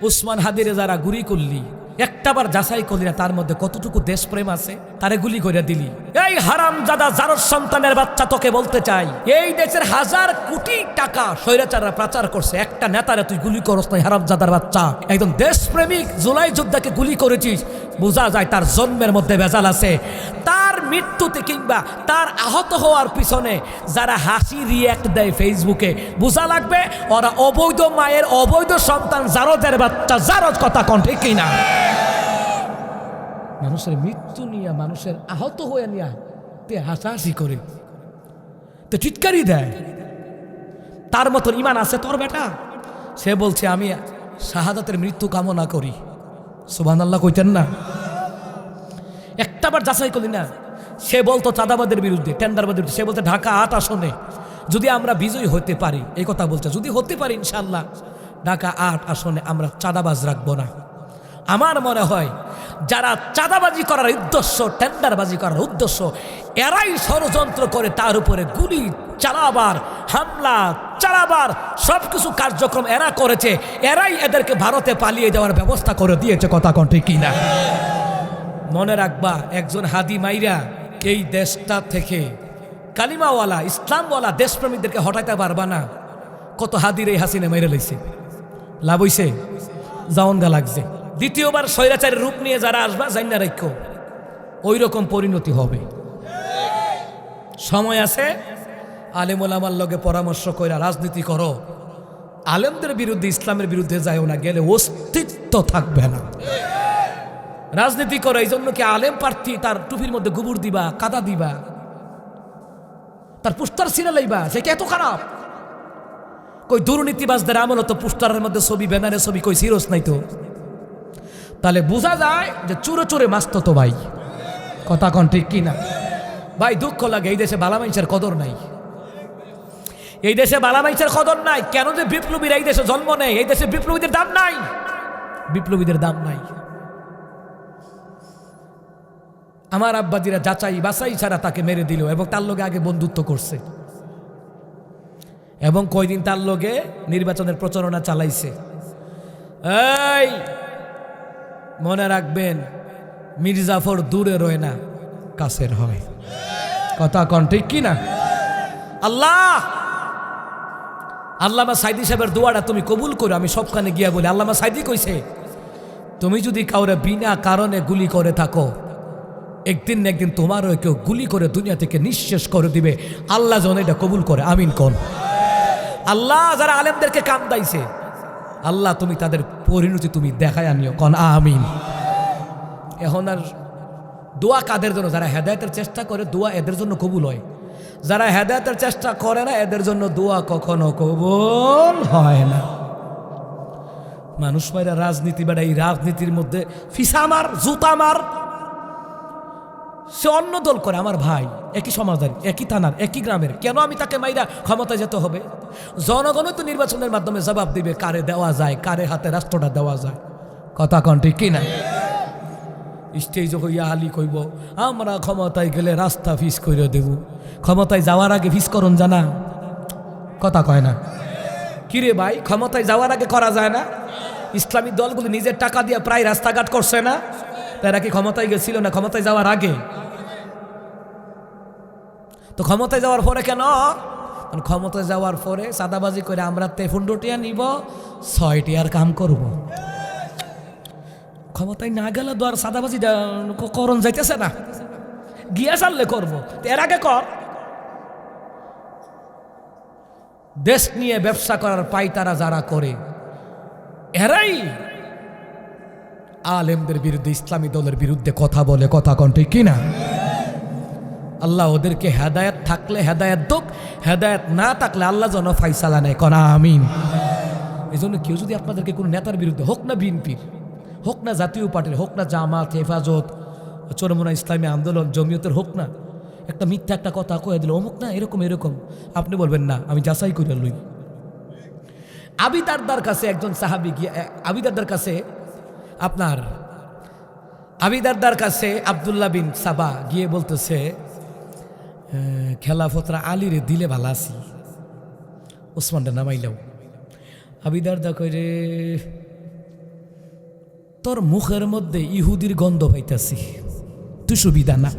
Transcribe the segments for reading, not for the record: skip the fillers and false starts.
উসমান হাদিরে যারা গুলি করলি একটাবার যাচাই করলি না তার মধ্যে কতটুকু দেশপ্রেম আছে, তারে গুলি করে দিলি। এই হারামজাদা জারজ সন্তানের বাচ্চা, তোকে বলতে চাই, এই দেশের হাজার কোটি টাকা স্বৈরাচাররা পাচার করছে, একটা নেতারে তুই গুলি করস না। হারামজাদার বাচ্চা, একদম দেশপ্রেমিক জুলাই যোদ্ধাকে গুলি করেছিস, বোঝা যায় তার জন্মের মধ্যে ভেজাল আছে। তার মৃত্যুতে কিংবা তার আহত হওয়ার পিছনে যারা হাসি রিয়্যাক্ট দেয় ফেসবুকে, বোঝা লাগবে ওরা অবৈধ মায়ের অবৈধ সন্তান, জারজের বাচ্চা। জারজ কথা কোন ঠিক কিনা? মানুষের মৃত্যু নিয়ে, মানুষের আহত হয়ে নিয়ে তে হাসাহাসি করে, তে চিৎকারি দেয়। তার মতন ইমান আছে তোর বেটা? সে বলছে আমি শাহাদাতের মৃত্যু কামনা করি। সুবহানাল্লাহ কইতেন না? একটাবার যাচাই করলি না। সে বলতো চাঁদাবাদের বিরুদ্ধে, টেন্ডারবাদের বিরুদ্ধে। সে বলতে ঢাকা ৮ আসনে যদি আমরা বিজয়ী হতে পারি, এই কথা বলছে, যদি হতে পারি ইনশাল্লাহ ঢাকা ৮ আসনে আমরা চাঁদাবাজ রাখবো না। আমার মনে হয় যারা চাঁদাবাজি করার উদ্দেশ্য, টেন্ডারবাজি করার উদ্দেশ্য, এরাই ষড়যন্ত্র করে তার উপরে গুলি চালাবার, হামলা চালাবার সবকিছু কার্যক্রম এরা করেছে। এরাই এদেরকে ভারতে পালিয়ে যাওয়ার ব্যবস্থা করে দিয়েছে। কথা কোন ঠিক কিনা? মনে রাখবা, একজন হাদি মাইরা এই দেশটা থেকে কালিমাওয়ালা ইসলামওয়ালা দেশপ্রেমীদেরকে হটাইতে পারবা না। কত হাদির এই হাসিনে মাইরা লইছে, লাভ হইছে, জাওনগা লাগছে। দ্বিতীয়বার স্বৈরাচারের রূপ নিয়ে যারা আসবা, জান্না রাখো ওই রকম পরিণতি হবে। সময় আছে, আলেম ওলামার লগে পরামর্শ কইরা রাজনীতি করো। আলেমদের বিরুদ্ধে, ইসলামের বিরুদ্ধে যায়ও না, গেলে অস্তিত্ব থাকবে না। রাজনীতি করে এই জন্য কি আলেম প্রার্থী তার টুপির মধ্যে গোবর দিবা, কাদা দিবা, তার পোস্টার ছিঁড়ে লইবা, সেটা এত খারাপ? কই দুর্নীতিবাজদের আমল তো পোস্টারের মধ্যে ছবি, ব্যানারের ছবি, কই সিরোস নাই তো? তাহলে বোঝা যায় যে চুরে চুরে মাস্ত তো ভাই। কথা কন ঠিক কিনা? ভাই দুঃখ লাগে, এই দেশে বালা মানুষের কদর নাই। এই দেশে বালা মানুষের কদর নাই। কেন যে বিপ্লবীরা এই দেশে জন্ম নেয়? এই দেশে বিপ্লবীদের দাম নাই, বিপ্লবীদের দাম নাই। আমার আব্বাজিরা যাচাই বাছাই ছাড়া তাকে মেরে দিল এবং তার লগে আগে বন্ধুত্ব করছে এবং কয়দিন তার লগে নির্বাচনের প্রচারণা চালাইছে। এই মনে রাখবেন, মির্জাফর দূরে রয় না, কাছের হয়। কথা কন ঠিক কি না? আল্লাহ, আল্লামা সাইদি সাহেবের দোয়াটা তুমি কবুল করো। আমি সবখানে গিয়া বলি, আল্লামা সাইদি কইছে, তুমি যদি কাউরে বিনা কারণে গুলি করে থাকো, একদিন না একদিন তোমারও কেউ গুলি করে দুনিয়া থেকে নিঃশেষ করে দিবে। আল্লাহ যেন এটা কবুল করে, আমিন কোন। আল্লাহ যারা আলেমদেরকে কান্দাইছে, আল্লাহ তুমি তাদের পরিণতি তুমি দেখায় আনিও, কোন আমিন। এখন আর দোয়া কাদের জন্য? যারা হেদায়েতের চেষ্টা করে, দোয়া এদের জন্য কবুল হয়। যারা হেদায়েতের চেষ্টা করে না, এদের জন্য দোয়া কখনো কবুল হয় না। মানুষ মাইরা রাজনীতি বেড়া, এই রাজনীতির মধ্যে ফিসা মার, জুতা মার। সে অন্য দল করে, আমার ভাই, একই সমাজের, একই থানার, একই গ্রামের, কেন আমি তাকে মাইরা ক্ষমতায় যেতে হবে? জনগণই তো নির্বাচনের মাধ্যমে জবাব দিবে কারে দেওয়া যায়, কারে হাতে রাষ্ট্রটা দেওয়া যায়। কথা কন ঠিক কি না? স্টেজ হইয়া আলী কইব আমরা ক্ষমতায় গেলে রাস্তা ফিস করে দেব। ক্ষমতায় যাওয়ার আগে ফিস করুন জানা? কথা কয় না। কিরে ভাই, ক্ষমতায় যাওয়ার আগে করা যায় না? ইসলামী দলগুলি নিজের টাকা দিয়ে প্রায় রাস্তাঘাট করছে না? তারা কি ক্ষমতায় গেছিল না ক্ষমতায় যাওয়ার আগে? তো ক্ষমতায় যাওয়ার পরে কেন? ক্ষমতায় যাওয়ার পরে সাদাবাজি করে আমরা 15 টিয়া নিব, 6 টিয়ার কাম করব। ক্ষমতায় না গেলে তো আর সাদাবাজি করণ যাইতেছে না, গিয়া চাললে করবো। এর আগে কর। দেশ নিয়ে ব্যবসা করার পাইতারা যারা করে, এরাই আলেমদের বিরুদ্ধে, ইসলামী দলের বিরুদ্ধে কথা বলে। কথা কন ঠিক কিনা? আল্লাহ ওদেরকে হেদায়েত থাকলে হেদায়েত দোক, হেদায়েত না থাকলে আল্লাহ যেন ফাইসালা নেয়, কনা আমিন। এই জন্য কেউ যদি আপনাদেরকে কোনো নেতার বিরুদ্ধে, হোক না বিএনপির, হোক না জাতীয় পার্টির, হোক না জামাত, হেফাজত, চরমোনা ইসলামী আন্দোলন, জমিয়তের, হোক না, একটা মিথ্যা একটা কথা কয়ে দিল অমুক না এরকম এরকম, আপনি বলবেন না আমি যাচাই করে লই। আবি দারদার কাছে একজন সাহাবী গিয়ে, আবি দারদার কাছে আপনার আবি দারদার কাছে আব্দুল্লাহ বিন সাবা গিয়ে বলতেছে, খেলাফতরা আলীরে দিলে ভালো আছি, ওসমানটা নামাইলাও। আবি দারদা কই রে তোর মুখের মধ্যে ইহুদির গন্ধ পাইতাছি, তুই সুবিধা না।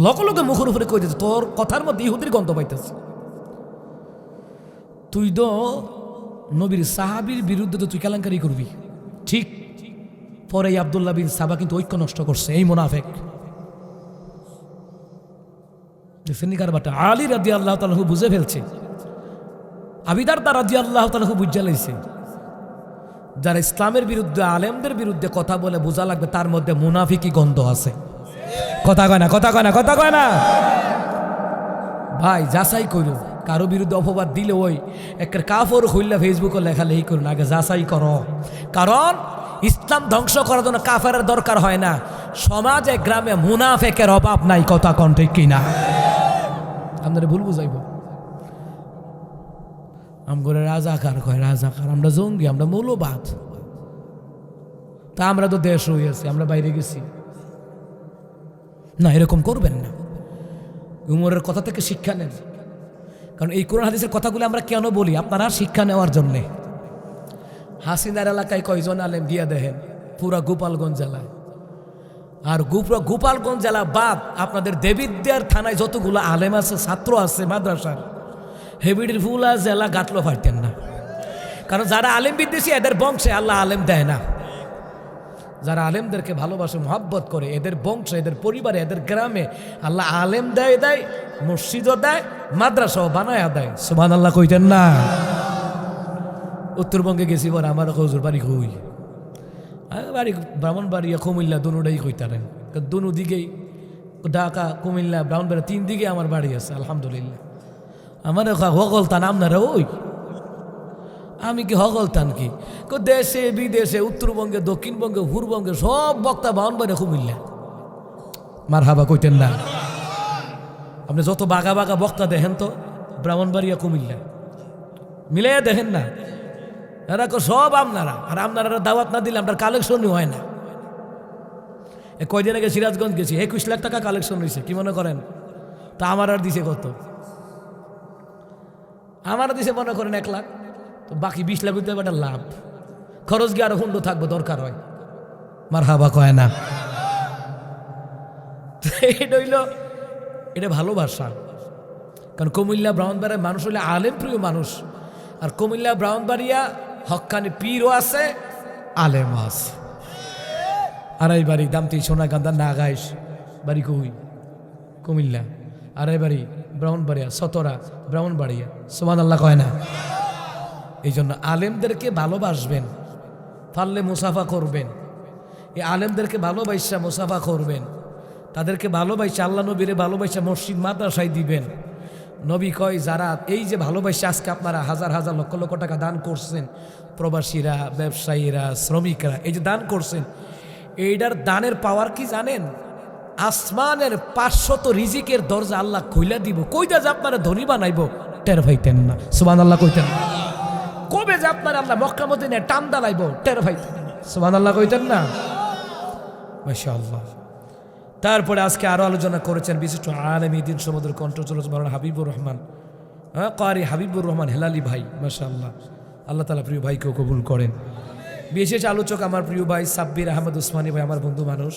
লগে লগে মুখের উপরে কই দিতে, তোর কথার মধ্যে ইহুদির গন্ধ পাইতাছি। তুই তো নবীর সাহাবীর বিরুদ্ধে তো তুই কেলেঙ্কারি করবি, ঠিক। পরে আব্দুল্লাহ বিন সাবা কিন্তু ঐক্য নষ্ট করছে, এই মুনাফেক। দেখছেন কারবারটা? আলী রাদিয়াল্লাহু তাআলা বুঝে ফেলছে, আবু দারদা রাদিয়াল্লাহু তাআলা বুঝে লাইছে, যারা ইসলামের বিরুদ্ধে, আলেমদের বিরুদ্ধে কথা বলে বোঝা লাগবে তার মধ্যে মুনাফিকি গন্ধ আছে। কথা কয় না, কথা কয় না, কথা কয় না। ভাই যাচাই করো, কারো বিরুদ্ধে অপবাদ দিলে ওই একটা কাফর হইলা ফেসবুকে লেখালেখি করুন, আগে যাচাই করো। কারণ ইসলাম ধ্বংস করার জন্য কাফেরের দরকার হয় না, সমাজে গ্রামে মুনাফেকের অভাব নাই। কথা কোন ঠিক কিনা? আপনারা ভুল বুঝাইব। আমগরে রাজাকার কয়, রাজাকার, আমরা জঙ্গি, আমরা মৌলবাদ। তা আমরা তো দেশ হইয়াছি, আমরা বাইরে গেছি না, এরকম করবেন না। উমরের কথা থেকে শিক্ষা নেন, কারণ এই কোরআন হাদিসের কথাগুলো আমরা কেন বলি? আপনারা শিক্ষা নেওয়ার জন্যে। হাসিনার এলাকায় কয়জন আলেম দিয়া দেখেন, পুরা গোপালগঞ্জ জেলায়। আর গোপালগঞ্জ জেলা বাদ আপনাদের দেবিদ্যার থানায় যতগুলো আলেম আছে, ছাত্র আছে মাদ্রাসার, হেবিডির ফুলা জেলা গাটলো পারতেন না। কারণ যারা আলেম বিদ্বেষী, এদের বংশে আল্লাহ আলেম দেয় না। যারা আলেমদেরকে ভালোবাসে, মহব্বত করে, এদের বংশে, এদের পরিবারে, এদের গ্রামে আল্লাহ আলেম দেয়, মসজিদও দেয়, মাদ্রাসাও বানায় দেয়। সুবহানাল্লাহ কইতেন না? উত্তরবঙ্গে গেছি বলে আমার হুজুর বাড়ি কই, বাড়ি ব্রাহ্মণবাড়িয়া, কুমিল্লা, দুটাই কইতারেন। দুনো দিকেই, ঢাকা, কুমিল্লা, ব্রাহ্মণবাড়িয়া, 3 দিকে আমার বাড়ি আছে আলহামদুলিল্লাহ। আমার হগলতান আপনারা ওই, আমি কি হগলতান কি? দেশে বিদেশে, উত্তরবঙ্গে, দক্ষিণবঙ্গে, পূর্ববঙ্গে সব বক্তা ব্রাহ্মণবাড়িয়া, কুমিল্লা। মারহাবা কইতেন না? আপনি যত বাঘা বাঘা বক্তা দেখেন তো ব্রাহ্মণবাড়িয়া, কুমিল্লা মিলাইয়া দেখেন না, এরা সব আপনারা। আর আপনারা দাওয়াত না দিলে আপনার কালেকশনই হয় না। কয়দিন আগে সিরাজগঞ্জ গেছি, 21 লাখ টাকা কালেকশন হয়েছে। কি মনে করেন? তা আমার আর দিছে কত? আমার দিছে মনে করেন 1 লাখ, তো বাকি 20 লাখ হইতে একটা লাভ। খরচ গিয়ে আরো হুন্ড থাকবো, দরকার হয়। মারহাবা কয় না? এটা হইল, এটা ভালোবাসা। কারণ কুমিল্লা ব্রাহ্মণবাড়িয়ার মানুষ হলে আলেম প্রিয় মানুষ। আর কুমিল্লা ব্রাহ্মণবাড়িয়া হক্কানি পীরও আছে, আলেমও আছে। আড়াই বাড়ি দামতি, সোনাকান্দা, নাগাইশ বাড়ি কই? কুমিল্লা। আড়াই বাড়ি ব্রাহ্মণবাড়িয়া, সতরা ব্রাহ্মণবাড়িয়া। সুবহানাল্লাহ কয় না? এই জন্য আলেমদেরকে ভালোবাসবেন, পারলে মুসাফা করবেন। এই আলেমদেরকে ভালোবাসা মুসাফা করবেন, তাদেরকে ভালোবাসা, আল্লাহ নবীরে ভালোবাসা মসজিদ মাদ্রাসায় দিবেন। নবী কয়, যারা এই যে ভালোবাসা, আজকে আপনারা হাজার হাজার লক্ষ লক্ষ টাকা দান করছেন, প্রবাসীরা, ব্যবসায়ীরা, শ্রমিকরা, এই যে দান করছেন, এইটার দানের পাওয়ার কি জানেন? আসমানের 500 রিজিকের দরজা আল্লাহ খুইলা দিব। কইটা যে আপনারা ধনী বানাইব, টের পাইতেন না। সুবহানাল্লাহ কইতেন না? কবে যে আপনারা আল্লাহ মক্কা মদিনায় টান দাঁড়াইব, টের পাইতেন না। সুবহানাল্লাহ কইতেন না? মাশাআল্লাহ। তারপরে আজকে আরো আলোচনা করেছেন বিশিষ্ট আলেম দ্বীন সমুদ্র কণ্ঠচলক মাওলানা হাবিবুর রহমান, কারি হাবিবুর রহমান হেলালি ভাই। মাশাআল্লাহ, আল্লাহ তাআলা প্রিয় ভাইকেও কবুল করেন। বিশেষ আলোচক আমার প্রিয় ভাই সাব্বির আহমদ উসমানী ভাই, আমার বন্ধু মানুষ।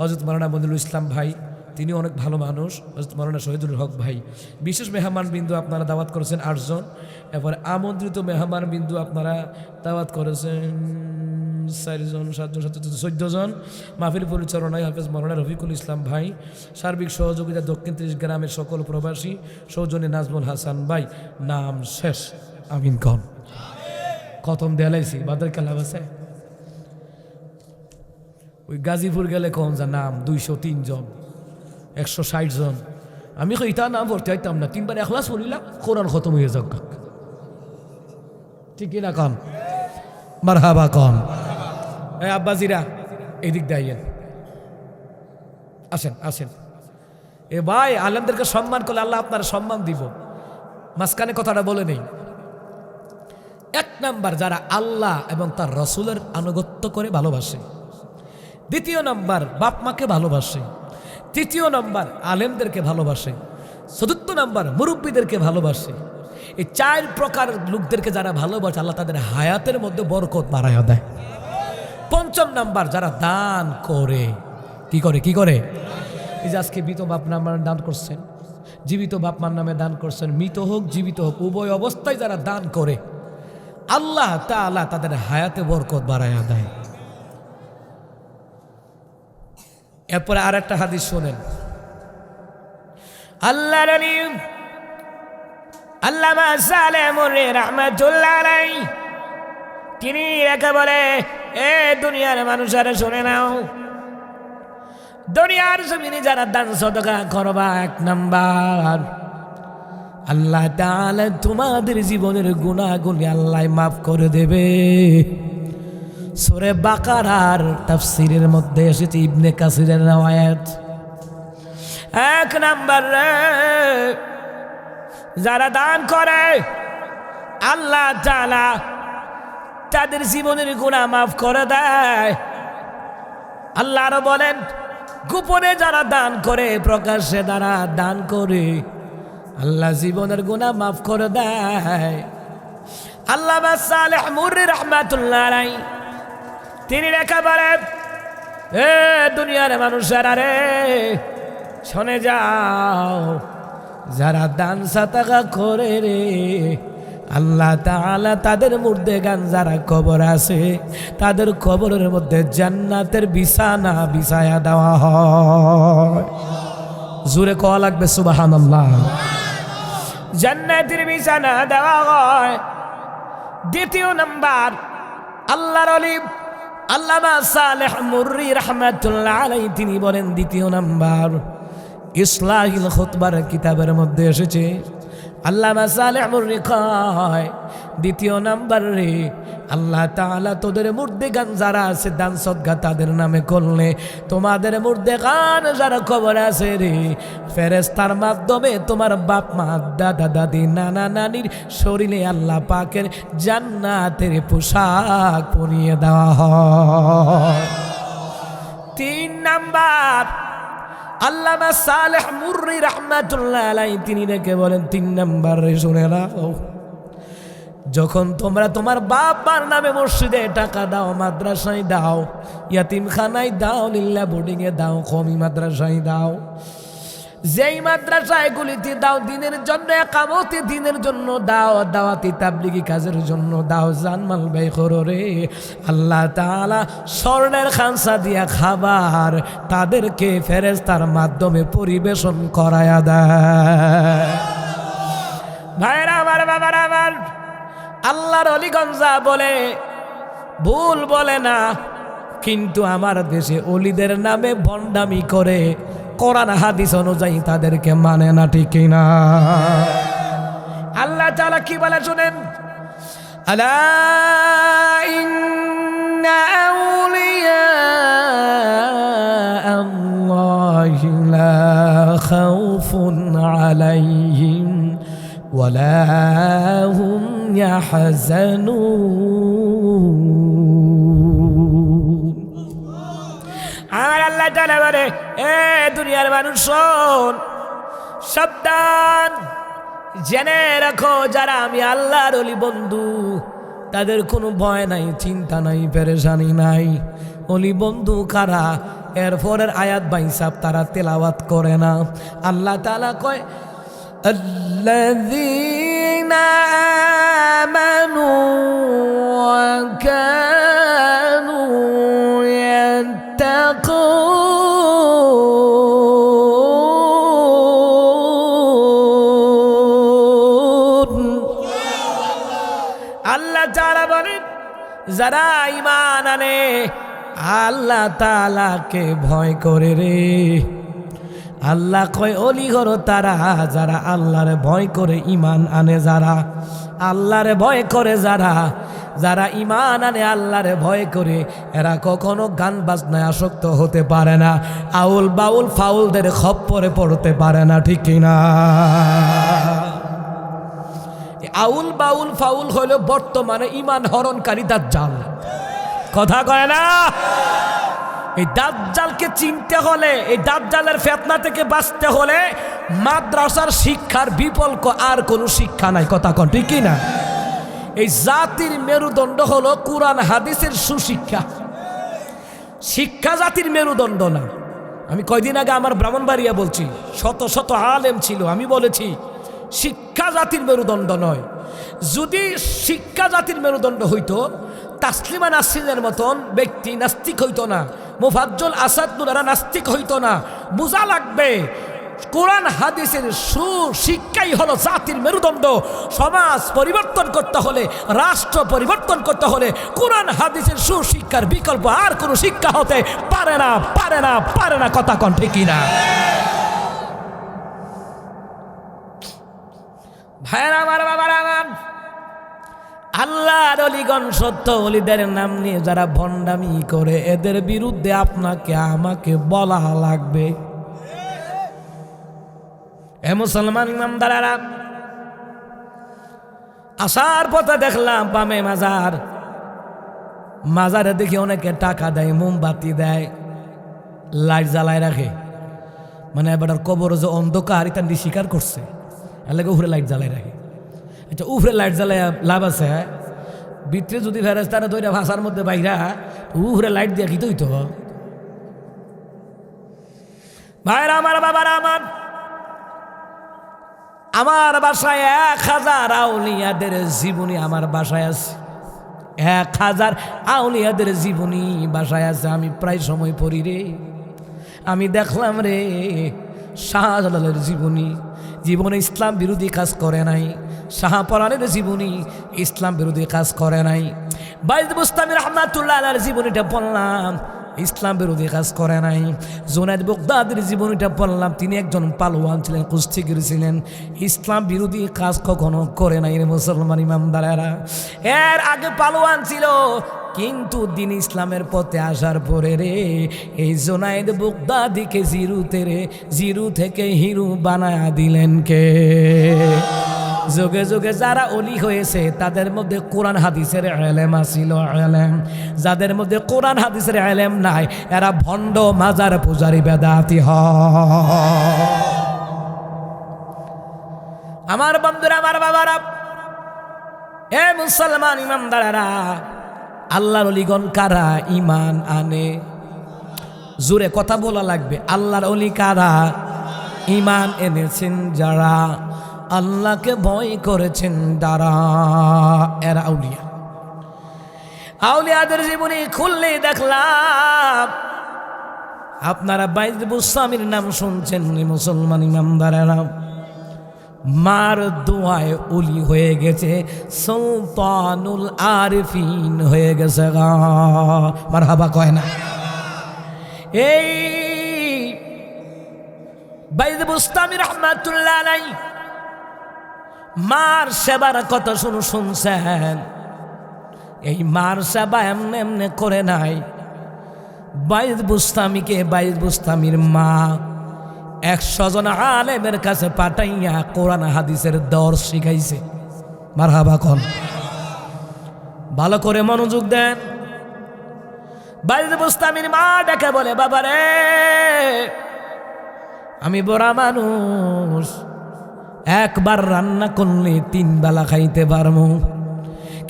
হযরত মাওলানা মনিরুল ইসলাম ভাই, তিনি অনেক ভালো মানুষ। হযরত মাওলানা শহীদুল হক ভাই। বিশেষ মেহমান বিন্দু আপনারা দাওয়াত করেছেন 8 জন। এরপরে আমন্ত্রিত মেহমান বিন্দু আপনারা দাওয়াত করেছেন 4 জন, 7 জন, 14 জন। মাহফিল পরিচালনায় হাফেজ মাওলানা রফিকুল ইসলাম ভাই। সার্বিক সহযোগিতা দক্ষিণ 30 গ্রামের সকল প্রবাসী। সৌজন্যে নাজমুল হাসান ভাই। নাম শেষ, আমিন কন। খতম দেয়ালাইছি, বাদের কালাম আছে। ওই গাজীপুর গেলে কখন যা নাম 203 জন, 160 জন। আমি ইটা নাম ভর্তি হইতাম না, 3 বার এখলাস পড়িলাম, কোরআন খতম হয়ে যাক। ঠিক না কন? মারহাবা কন। এই আব্বাজিরা এদিক দাইয়েন, আসেন আসেন। এ ভাই, আলেমদেরকে সম্মান করলে আল্লাহ আপনার সম্মান দিব। মাঝখানে কথাটা বলে নেই। 1 নাম্বার, যারা আল্লাহ এবং তার রসুলের আনুগত্য করে ভালোবাসে। 2 নাম্বার, বাপ মাকে ভালোবাসে। 3 নাম্বার, আলেমদেরকে ভালোবাসে। 4 নাম্বার, মুরব্বীদেরকে ভালোবাসে। এই 4 প্রকার লোকদেরকে যারা ভালোবাসে, আল্লাহ তাদের হায়াতের মধ্যে বরকত বাড়াইয়া দেয়। পঞ্চম নাম্বার যারা দান করে। কি করে? কি করে? এই যে আজকে মৃত বাপ নামে দান করছেন, জীবিত বাপ মার নামে দান করছেন, মৃত হোক জীবিত হোক উভয় অবস্থায় যারা দান করে আল্লাহ তাআলা তাদের হায়াতে বরকত বাড়ায়া দেয়। এরপরে আর একটা হাদিস শোনেন। আল্লাহর ওলি আল্লামা সালেহ মুররি রাহমাতুল্লাহ আলাইহি তিনি একেবারে এ দুনিয়ার মানুষেরা শুনে নাও, দুনিয়ার জমিনে যারা দান সদকা করবা, এক নাম্বার আল্লাহ তাআলা তোমাদের জীবনের গুনাহগুলি আল্লাহ মাফ করে দেবে। সূরা বাকারার তাফসীরের মধ্যে এসেছে, ইবনে কাসিরের riwayat। এক নাম্বার যারা দান করে আল্লাহ তাআলা তাদের জীবনের গুনাহ মাফ করে দেয়। আল্লাহ আরো বলেন, গোপনে যারা দান করে প্রকাশ্যে যারা দান করে আল্লাহ জীবনের গুনাহ মাফ করে দেয়। আল্লামা সালেহ মুররি রাহমাতুল্লাহ আলাইহি তিনি একেবারে এ দুনিয়ার মানুষেরা রে শুনে যাও, যারা দান সাদাকা করে রে আল্লাহ তাআলা তাদের মুর্দেগান যারা কবর আছে তাদের কবরের মধ্যে জান্নাতের বিছানা বিছায়া দেওয়া হয়। জোরে কওয়া লাগবে সুবহানাল্লাহ। জান্নাতের বিছানা দেওয়া হয়। দ্বিতীয় নাম্বার আল্লাহর ওলি আল্লামা সালেহ মুররি রাহমাতুল্লাহ আলাইহি তিনি বলেন, দ্বিতীয় নাম্বার ইসলাহিল খুতবার কিতাবের মধ্যে এসেছে, আল্লামা সালেহ মুররি কয় দ্বিতীয় নাম্বার রে আল্লাহ তাআলা তোদের মুর্দেগান যারা আছে দান সদকা তাদের নামে করলে তোমাদের মুর্দেগান যারা কবর আছে রে ফেরেশতার মাধ্যমে তোমার বাপ মা দাদা দাদি নানা নানির শরীরে আল্লাহ পাকের জান্নাতের পোশাক পরিয়ে দেওয়া হয়। তিন নাম্বার আল্লামা সালেহ মুররি রাহমাতুল্লাহ আলাইহি তিনি রেখে বলেন, তিন নাম্বারে শুনে রাখো, যখন তোমরা তোমার বাপ মার নামে মসজিদে টাকা দাও, মাদ্রাসায় দাও, ইয়াতিমখানায় দাও, লিল্লা বোর্ডিংয়ে দাও, কওমি মাদ্রাসায় দাও, যেই মাদ্রাসাগুলিতে দাও দিনের জন্য, একামতে দিনের জন্য দাও, দাওয়াতি তাবলিগি কাজের জন্য দাও, জানমাল ব্যয় করো রে আল্লাহ তাআলা স্বর্ণের খানসা দিয়া খাবার তাদেরকে ফেরেশতার মাধ্যমে পরিবেশন করায়া দেয়। ভাইরা আমার, বাবার আমার, আল্লাহর অলিগঞ্জা বলে ভুল বলে না, কিন্তু আমার দেশে অলিদের নামে ভণ্ডামি করে কোরআন হাদিস অনুযায়ী তাদেরকে মানে না, ঠিক না? আল্লাহ তাআলা কি বলে শুনেন, আলা ইন্না আউলিয়া আল্লাহি লা খাউফুন আলাইহিম ওয়ালা হুম ইয়াহজানুন। আর আল্লাহ তাআলা বলে, এ দুনিয়ার মানুষ শোন, সাবধান, জেনে রাখো যারা আমি আল্লাহর ওলি বন্ধু তাদের কোনো ভয় নাই, চিন্তা নাই, পেরেশানি নাই। ওলি বন্ধু কারা? এরপরের আয়াত বাইসাব তারা তেলাওয়াত করে না। আল্লাহ তাআলা কয়, আল্লাযীনা আমানু ওয়া কানু ইয়াত্তাকুন। আল্লাহ তাআলা বলেন, যারা ঈমান আনে, আল্লাহ তাআলাকে ভয় করে রে। আল্লাহ কয় অলি হলো তারা যারা আল্লাহরে ভয় করে, ঈমান আনে যারা, আল্লাহরে ভয় করে যারা, যারা ঈমান আনে আল্লাহরে ভয় করে, এরা কখনো গান বাজনায় আসক্ত হতে পারে না, আউল বাউল ফাউলদের খপ্পরে পড়তে পারে না, ঠিক না? আউল বাউল ফাউল হলো বর্তমানে ঈমান হরণকারী দাজ্জাল, কথা কয় না? এই দাজ্জালকে চিনতে হলে, এই দাজ্জালের ফিতনা থেকে বাঁচতে হলে মাদ্রাসার শিক্ষার বিকল্প আর কোনো শিক্ষা নাই, কথা কন, ঠিক না? এই জাতির মেরুদণ্ড হলো কোরআন হাদিসের সুশিক্ষা। শিক্ষা জাতির মেরুদণ্ড না। আমি কয়দিন আগে আমার ব্রাহ্মণবাড়িয়া বলছি, শত শত আলেম ছিল, আমি বলেছি শিক্ষা জাতির মেরুদণ্ড নয়। যদি শিক্ষা জাতির মেরুদণ্ড হইতো তাসলিমা নাসরিনের মতন ব্যক্তি নাস্তিক হইতো না, মুফাজ্জল আসাদুল্লাহরা নাস্তিক হইতো না। বোঝা লাগবে কোরআন হাদিসের সুশিক্ষাই হলো জাতির মেরুদণ্ড। সমাজ পরিবর্তন করতে হলে, রাষ্ট্র পরিবর্তন করতে হলে কোরআন হাদিসের সুশিক্ষার বিকল্প আর কোনো শিক্ষা হতে পারে না, পারে না, পারে না। কথা কোন ঠিক না? ভাইরা আমার, বাবার আমার, আল্লাহর ওলিগণ সত্য ওলিদের নাম নিয়ে যারা ভণ্ডামি করে, এদের বিরুদ্ধে আপনাকে আমাকে বলা লাগবে। এ মুসলমান ইমানদারেরা, আসার পথে দেখলাম বামে মাজার, মাজারে দেখি অনেকে টাকা দেয়, মোমবাতি দেয়, লাইট জ্বালায় রাখে। মানে এবার কবর যে অন্ধকার এটা স্বীকার করছে, এলাকা উপরে লাইট জ্বালায় রাখে। আচ্ছা, উপরে লাইট জ্বালায় লাভ আছে? ভিতরে যদি ফেরেশতারা দইরা ভাষার মধ্যে বাইরা, উপরে লাইট দিয়ে কি তো ভাইরা আমার, বাবারা আমার, আমার বাসায় 1000 আউলিয়াদের জীবনী আমার বাসায় আছে। 1000 আউলিয়াদের জীবনী বাসায় আছে। আমি প্রায় সময় পড়ি রে। আমি দেখলাম রে, শাহজালালের জীবনী, জীবনে ইসলাম বিরোধী কাজ করে নাই। শাহপরানের জীবনী, ইসলাম বিরোধী কাজ করে নাই। বাইদ বুস্তামি রহমাতুল্লাহ আলাইহির জীবনীটা পড়লাম, ইসলাম বিরোধী কাজ করে নাই। জুনায়েদ বাগদাদির জীবনীটা পড়লাম, তিনি একজন পালোয়ান ছিলেন, কুস্তিগির ছিলেন, ইসলাম বিরোধী কাজ কখনো করে নাই রে মুসলমান ইমামদারেরা। এর আগে পালোয়ান ছিল, কিন্তু দিন ইসলামের পথে আসার পরে রে, এই জুনায়েদ বাগদাদিকে জিরু থেকে হিরো বানায়া দিলেন কে? যুগে যুগে যারা অলি হয়েছে তাদের মধ্যে কোরআন হাদিসের ইলম ছিল, ইলম। যাদের মধ্যে কোরআন হাদিসের ইলম নাই, এরা ভণ্ড মাজার পূজারী বেদাতি হয়। আমার বন্ধুরা, আমার বাবারা, এ মুসলমান ইমানদারেরা, আল্লাহর ওলিগণ কারা ঈমান আনে? জোরে কথা বলা লাগবে। আল্লাহর ওলি কারা? ঈমান এনেছেন যারা, আল্লাহকে ভয় করেছেন যারা, এরা আউলিয়া। আউলিয়াদের জীবনী খুললেই দেখলাম, আপনারা বাইদ বুস্তামির নাম শুনছেন মুসলমান ইমামদারেরা, মার দোয়ায় ওলি হয়ে গেছে, সুলতানুল আরিফিন হয়ে গেছে। মারহাবা কয় না? এই বাইদ বুস্তামি রহমাতুল্লাহ আলাইহি মার সেবার কথা শুনছেন। এই মার সেবা এমনি এমনি করে নাই। বাইদ বুস্তামির মা 100 জন আলেমের কাছে পাঠাইয়া কোরআন হাদিসের দর্স শিখাইছে। মারহাবা কোন? ভালো করে মনোযোগ দেন। বাইদ বুস্তামির মা ডেকে বলে, বাবারে, আমি বড়া মানুষ, একবার রান্না করলে 3 বেলা খাইতে পারবো,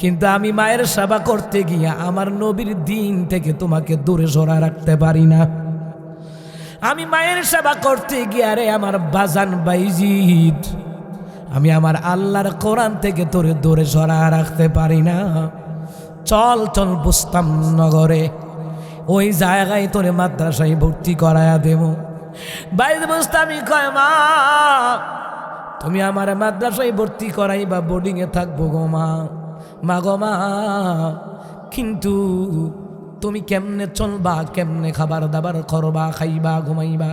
কিন্তু আমি মায়ের সেবা করতে গিয়া আমার নবীর দিন থেকে তোমাকে দূরে সরা রাখতে পারি না। আমি মায়ের সেবা করতে গিয়া রে আমার বাজান বাইজিদ, আমি আমার আল্লাহর কোরআন থেকে তোরে দূরে সরা রাখতে পারি না। চল চল বুস্তাম নগরে, ওই জায়গায় তোরে মাদ্রাসায় ভর্তি করায়া দেব। বাইদ বুস্তামি কয়, মা তুমি আমার মাদ্রাসায় ভর্তি করাই বা বোর্ডিংয়ে থাকবো গো মা, মা গো মা, কিন্তু তুমি কেমনে চলবা, কেমনে খাবার দাবার করবা, খাইবা, ঘুমাইবা?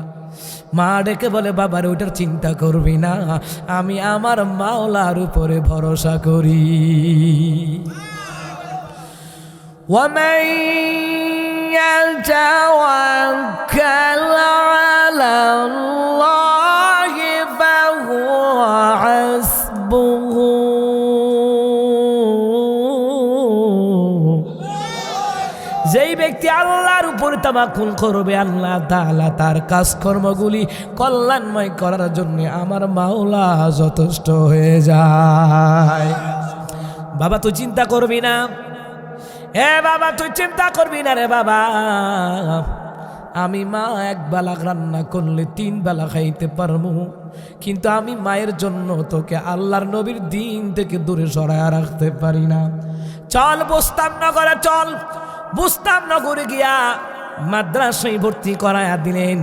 মা ডেকে বলে, বাবার ওইটার চিন্তা করবি না, আমি আমার মাওলার উপরে ভরসা করি। وَمَن يَتَوَكَّلْ عَلَى اللَّهِ فَهُوَ حَسْبُهُ। যেই ব্যক্তি আল্লাহর উপর তাওয়াক্কুল করবে, আল্লাহ তাআলা তার কাজকর্মগুলি কল্যাণময় করার জন্য আমার মাওলা যথেষ্ট হয়ে যায়। বাবা তুই চিন্তা করবি না, এ বাবা তুই চিন্তা করবি না রে বাবা, আমি মা এক বেলা রান্না করলে 3 বেলা খাইতে পারবো, কিন্তু আমি মায়ের জন্য তোকে আল্লাহর নবীর দিন থেকে দূরে সরায় রাখতে পারি না। চল বুস্তামনগরে চল। বুস্তামনগরে গিয়া মাদ্রাসায় ভর্তি করায়া দিলেন।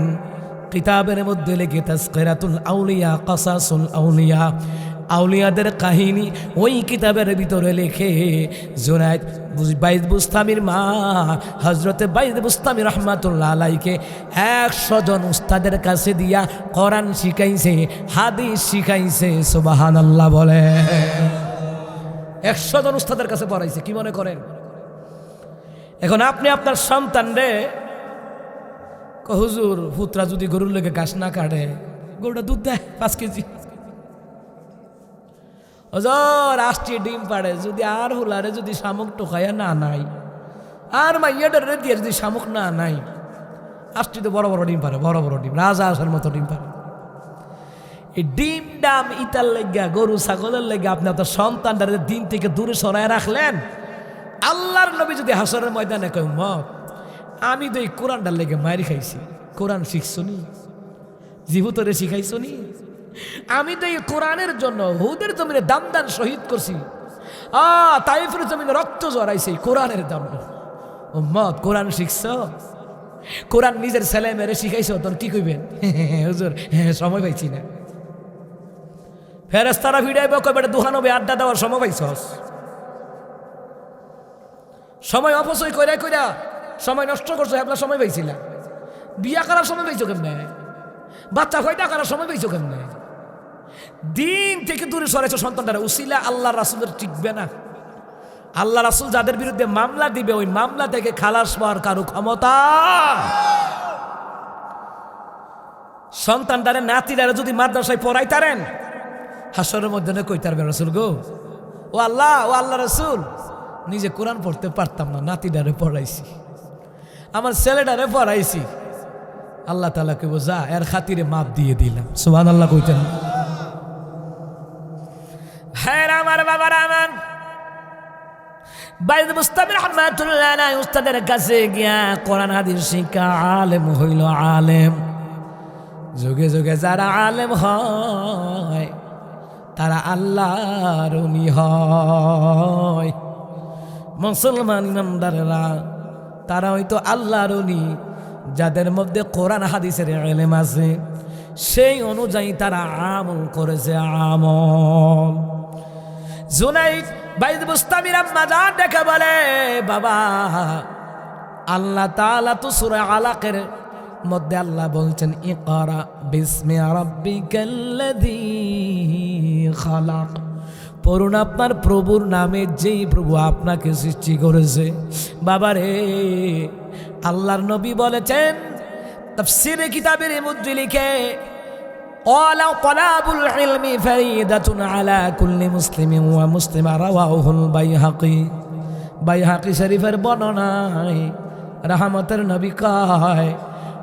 কিতাবের মধ্যে লিখে তাজকিরাতুল আউলিয়া কাসাসুল আউলিয়া, আউলিয়াদের কাহিনী ওই কিতাবের ভিতরে লেখে জুনায়েদ বাইদ বুস্তামির মা হযরতে বাইদ বুস্তামি রহমাতুল্লাহ আলাইকে 100 জন উস্তাদের কাছে দিয়া কোরআন শিখাইছে, হাদিস শিখাইছে। সুবহানাল্লাহ বলে। 100 জন উস্তাদের কাছে পড়াইছে। কি মনে করেন? এখন আপনি আপনার সন্তান রে হুজুর পুত্রা যদি গরুর লেগে ঘাস না কাটে, গরুটা দুধ দেয় 5 কেজি। হুজুর আষ্টি ডিম পাড়ে, যদি আর হুলারে যদি শামুক টোকাইয়া না নাই, আর মাইয়াটার দিয়ে যদি শামুক না নাই, আষ্টি তো বড় বড় ডিম পারে, বড় বড় ডিম, রাজা আসার মতো ডিম পারে। এই ডিম ডাম ইতার লেগা, গরু ছাগলের লেগে আপনি আপনার সন্তানটার দিন থেকে দূরে সরায় রাখলেন। আল্লাহর নবী যদি হাসরের ময়দানে কয় মত, আমি তো এই কোরআনটার লেগে মায়ের খাইছি, কোরআন শিখছনি, জীবতরে শিখাইছনি, আমি তো এই কোরআনের জন্য হুদের জমিনে দাম দান শহীদ করছি, তাইফের জমিনে রক্ত জড়াইছি কোরআনের দাম। উম্মত কোরআন শিখছ, কোরআন নিজের ছেলে মেরে শিখাইছ, তোর কি কইবেন? হুজুর সময় পাইছি না। ফেরেশতারা ভিড়াইব কবে দুহানবে আড্ডা দেওয়ার সময় পাইছস? সময় অপচয় কইরা কইরা সময় নষ্ট করছো, আপনার সময় পাইছিলা? বিয়া করার সময় পাইছো কেমনে? বাচ্চা হয়টা করার সময় পাইছো কেমনে? দিন থেকে দূরে সরাইছো সন্তানরা, উসিলা আল্লাহ রাসূলের টিকবে না। আল্লাহ রাসূল যাদের বিরুদ্ধে মামলা দিবে, ওই মামলা থেকে খালাস পাওয়ার কারো ক্ষমতা। সন্তানটারে নাতিদারে যদি মাদ্রাসায় পড়াইতারেন, হাসরের মধ্যে কইতারবে রাসূল গো, ও আল্লাহ রাসূল, নিজে কোরআন পড়তে পারতাম না, নাতিদারে পড়াইছি, আমার ছেলেটারে পড়াইছি, আল্লাহ তাআলা কে বোঝা এর খাতিরে মাপ দিয়ে দিলাম। সুবহানাল্লাহ কইতেন। হ্যাঁ আমার বাবার আমার বাইদ মুস্তামি রহমাতুল্লাহ আলাইহি উস্তাদের কাছে গিয়া কোরআন হাদিস শিক্ষা আলেম হইল আলেম। যুগে যুগে যারা আলেম হয় তারা আল্লাহর ওলি হয়। মুসলমান ইমানদাররা তারা হয়তো আল্লাহর ওলি, যাদের মধ্যে কোরআন হাদিসের ইলম আছে, সেই অনুযায়ী তারা আমল করেছে। আমল জুনাইদ বাইদ বুস্তামির আম্মা জান দেখে বলে, বাবা আল্লাহ তাআলা তো সূরা আলাকের মধ্যে আল্লাহ বলছেন, ইকরা বিসমি রাব্বিকাল্লাযী খালাক, পড়ুন আপনার প্রভুর নামে, যেই প্রভু আপনাকে সৃষ্টি করেছে। বাবারে আল্লাহর নবী বলেছেন, তাফসীরে কিতাবের মধ্যে লিখে, ওয়ালা তালাবুল ইলমি ফারিদাতুন আলা কুল্লি মুসলিমিন ওয়া মুসলিমা, রাওয়াহুল বাইহাকি। বাইহাকি শরীফের বর্ণনায় রাহমাতের নবী কয়,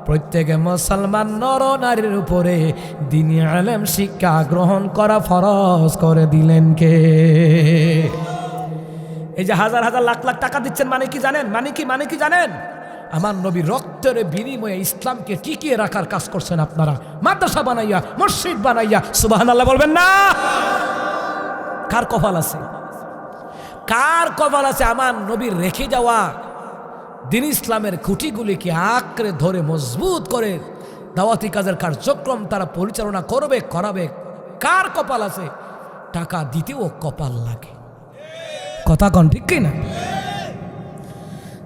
প্রত্যেক মুসলমান নর নারীর উপরে দ্বীনি ইলম শিক্ষা গ্রহণ করা ফরজ করে দিলেন কে? এই যে হাজার হাজার লাখ লাখ টাকা দিচ্ছেন, মানে কি জানেন? মানে কি জানেন? আমার নবীর রক্তের বিনিময়ে ইসলামকে টিকিয়ে রাখার কাজ করছেন আপনারা, মাদ্রাসা বানাইয়া, মসজিদ বানাইয়া। সুবহানাল্লাহ বলবেন না? কার কপাল আছে? কার কপাল আছে আমার নবীর রেখে যাওয়া দিন ইসলামের খুঁটিগুলিকে আঁকড়ে ধরে মজবুত করে দাওয়াতি কাজের কার্যক্রম তারা পরিচালনা করবে, করাবে? কার কপাল আছে? টাকা দিতেও কপাল লাগে। কথা কন ঠিক কিনা?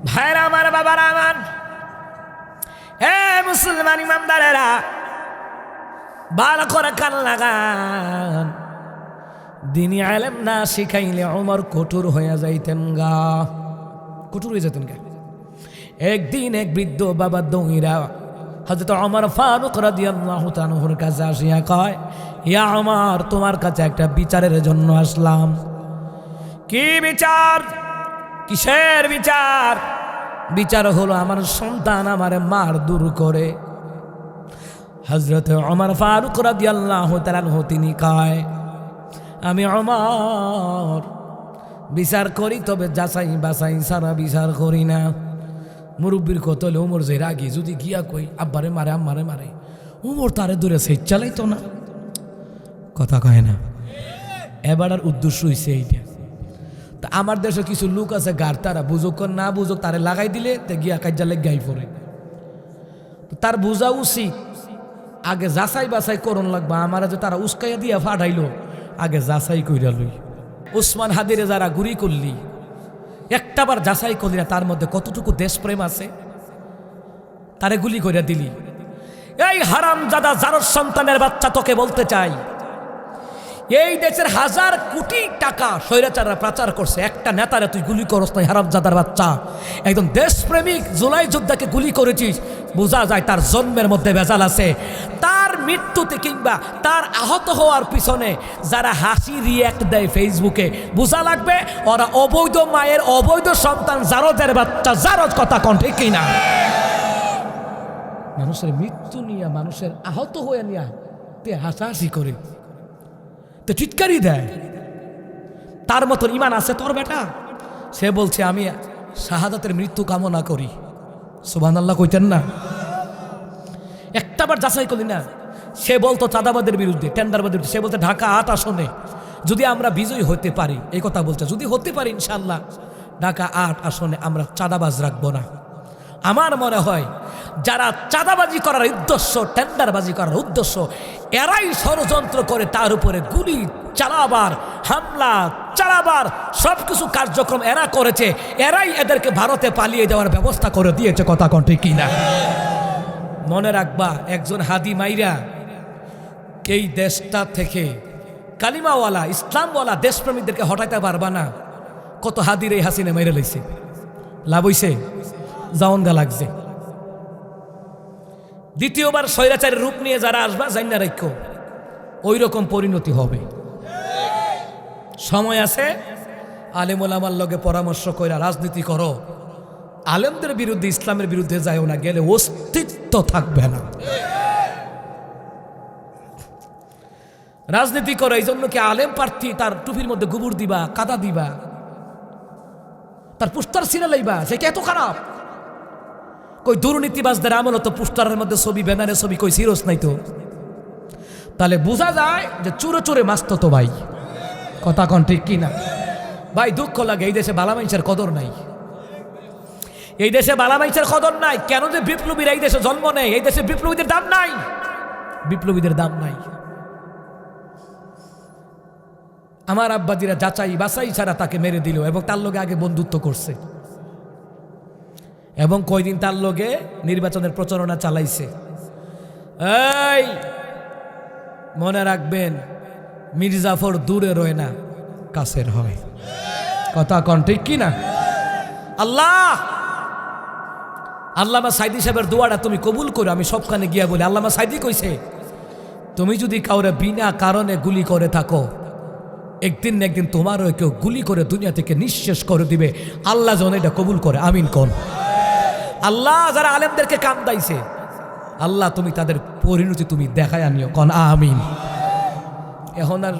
ভাইরা আমার, বাবারা আমার, হে মুসলমান ইমানদারেরা, ভালো করে কান লাগান। দ্বীনি ইলম না শিখাইলে ওমর কঠোর হয়ে যাইতেন গা, কঠোর হয়ে যেতেন গা। একদিন এক বৃদ্ধ বাবা দৌড়া হযরত ওমর ফারুক রাদিয়াল্লাহু তাআলার কাছে আসিয়া কয়, ইয়া ওমর, তোমার কাছে একটা বিচারের জন্য আসলাম। কি বিচার? কিসের বিচার? বিচার হলো আমার সন্তান আমারে মার দূর করে। হযরত ওমর ফারুক রাদিয়াল্লাহু তাআলা তিনি কয়, আমি ওমর বিচার করি তবে যাচাই বাছাই সারা বিচার করি না। মুরব্বীর কত হলে উমর যে রাগি যদি গিয়া কই আব্বারে মারে আম্মারে মারে, উমর তারে দূরে সেই চালাইতো না, কথা কয় না। এবার আর উদ্দেশ্য হইছে এইটা। তা আমার দেশে কিছু লোক আছে গার, তারা বুঝুক না বুঝুক তারে লাগাই দিলে তে গিয়া কাজ্জালে গাই পড়ে। তার বোঝা উচিত আগে যাচাই বাছাই করন লাগবা। আমার যে তারা উস্কাইয়া দিয়া ফাটাইলো, আগে যাচাই কইরা লই। উসমান হাদিরে যারা গুলি করলি, একটাবার যাচাই করলি না তার মধ্যে কতটুকু দেশপ্রেম আছে, তারে গুলি কইরা দিলি। এই হারামজাদা জারজ সন্তানের বাচ্চা, তোকে বলতে চাই, এই দেশের 1000 কোটি টাকা স্বৈরাচাররা পাচার করছে, একটা নেতারে তুই গুলি করস নাই। হারামজাদার বাচ্চা, একদম দেশপ্রেমিক জুলাই যোদ্ধাকে গুলি করেছিস, বোঝা যায় তার জন্মের মধ্যে ভেজাল আছে। তার মৃত্যুতে কিংবা তার আহত হওয়ার পিছনে যারা হাসি রিয়্যাক্ট দেয় ফেসবুকে, বোঝা লাগবে ওরা অবৈধ মায়ের অবৈধ সন্তান, জারজের বাচ্চা। জারজ, কথা কন ঠিক কিনা? মানুষের মৃত্যু নিয়ে, মানুষের আহত হয়ে নিয়ে তে হাসাহাসি করে, তো চিৎকারি দেয়। তার মতন ইমান আছে তোর বেটা? সে বলছে আমি শাহাদাতের মৃত্যু কামনা করি। সুবহানাল্লাহ কইতেন না? একটাবার যাচাই করলি না। সে বলতো চাঁদাবাদের বিরুদ্ধে, টেন্ডারবাদের বিরুদ্ধে, সে বলতে ঢাকা 8 আসনে যদি আমরা বিজয়ী হতে পারি, এই কথা বলছে, যদি হতে পারি ইনশাল্লাহ ঢাকা 8 আসনে আমরা চাঁদাবাজ রাখবো না। আমার মনে হয় যারা চাঁদাবাজি করার উদ্দেশ্য, টেন্ডারবাজি করার উদ্দেশ্য, এরাই ষড়যন্ত্র করে তার উপরে গুলি চালাবার, হামলা চালাবার সবকিছু কার্যক্রম এরা করেছে। এরাই এদেরকে ভারতে পালিয়ে যাওয়ার ব্যবস্থা করে দিয়েছে, কথা কোন ঠিক কিনা? মনে রাখবা, একজন হাদি মাইরা এই দেশটা থেকে কালিমাওয়ালা ইসলামওয়ালা দেশপ্রেমীদেরকে হটাইতে পারবা না। কত হাদির এই হাসিনে মাইরা লইছে, লাভ হইছে, জাওনগা লাগছে। দ্বিতীয়বার স্বৈরাচারের রূপ নিয়ে যারা আসবা, জান্না রাখো ওই রকম পরিণতি হবে। সময় আছে, আলেম ওলামার লগে পরামর্শ কইরা রাজনীতি করো। আলেমদের বিরুদ্ধে, ইসলামের বিরুদ্ধে যায়ও না, গেলে অস্তিত্ব থাকবে না। রাজনীতি করো এই জন্য কি আলেম প্রার্থী তার টুপির মধ্যে গোবর দিবা, কাদা দিবা, তার পোস্টার ছিঁড়ে লাইবা, সেটা এত খারাপ? কই দুর্নীতিবাজদের আমল তো পোস্টারের মধ্যে ছবি, ব্যানারে ছবি, কই সিরোস নাই তো? তাহলে বোঝা যায় যে চোরে চোরে মাস্ত তো ভাই, কথা কন ঠিক কিনা? ভাই দুঃখ লাগে, এই দেশে বালা মানুষের কদর নাই। এই দেশে বালা মানুষের কদর নাই। কেন যে বিপ্লবীরা এই দেশে জন্ম নেয়? এই দেশে বিপ্লবীদের দাম নাই, বিপ্লবীদের দাম নাই। আমার আব্বাজিরা যাচাই বাছাই ছাড়া তাকে মেরে দিল এবং তার লগে আগে বন্ধুত্ব করছে এবং কয়দিন তার লগে নির্বাচনের প্রচারণা চালাইছে। এই মনে রাখবেন, মির্জাফর দূরে রয় না, কাছের হয়, কথা কন ঠিক কিনা? আল্লামা সাইদি সাহেবের দোয়াটা তুমি কবুল করো। আমি সবখানে গিয়া বলি, আল্লামা সাইদি কইছে, তুমি যদি কাউরে বিনা কারণে গুলি করে থাকো, একদিন না একদিন তোমারও কেউ গুলি করে দুনিয়া থেকে নিঃশেষ করে দিবে। আল্লাহ যেন এটা কবুল করে, আমিন কোন। আল্লাহ যারা আলেমদেরকে কান্দাইছে, আল্লাহ তুমি তাদের পরিণতি তুমি দেখায় আনিও, কোন আমিন। এখন আর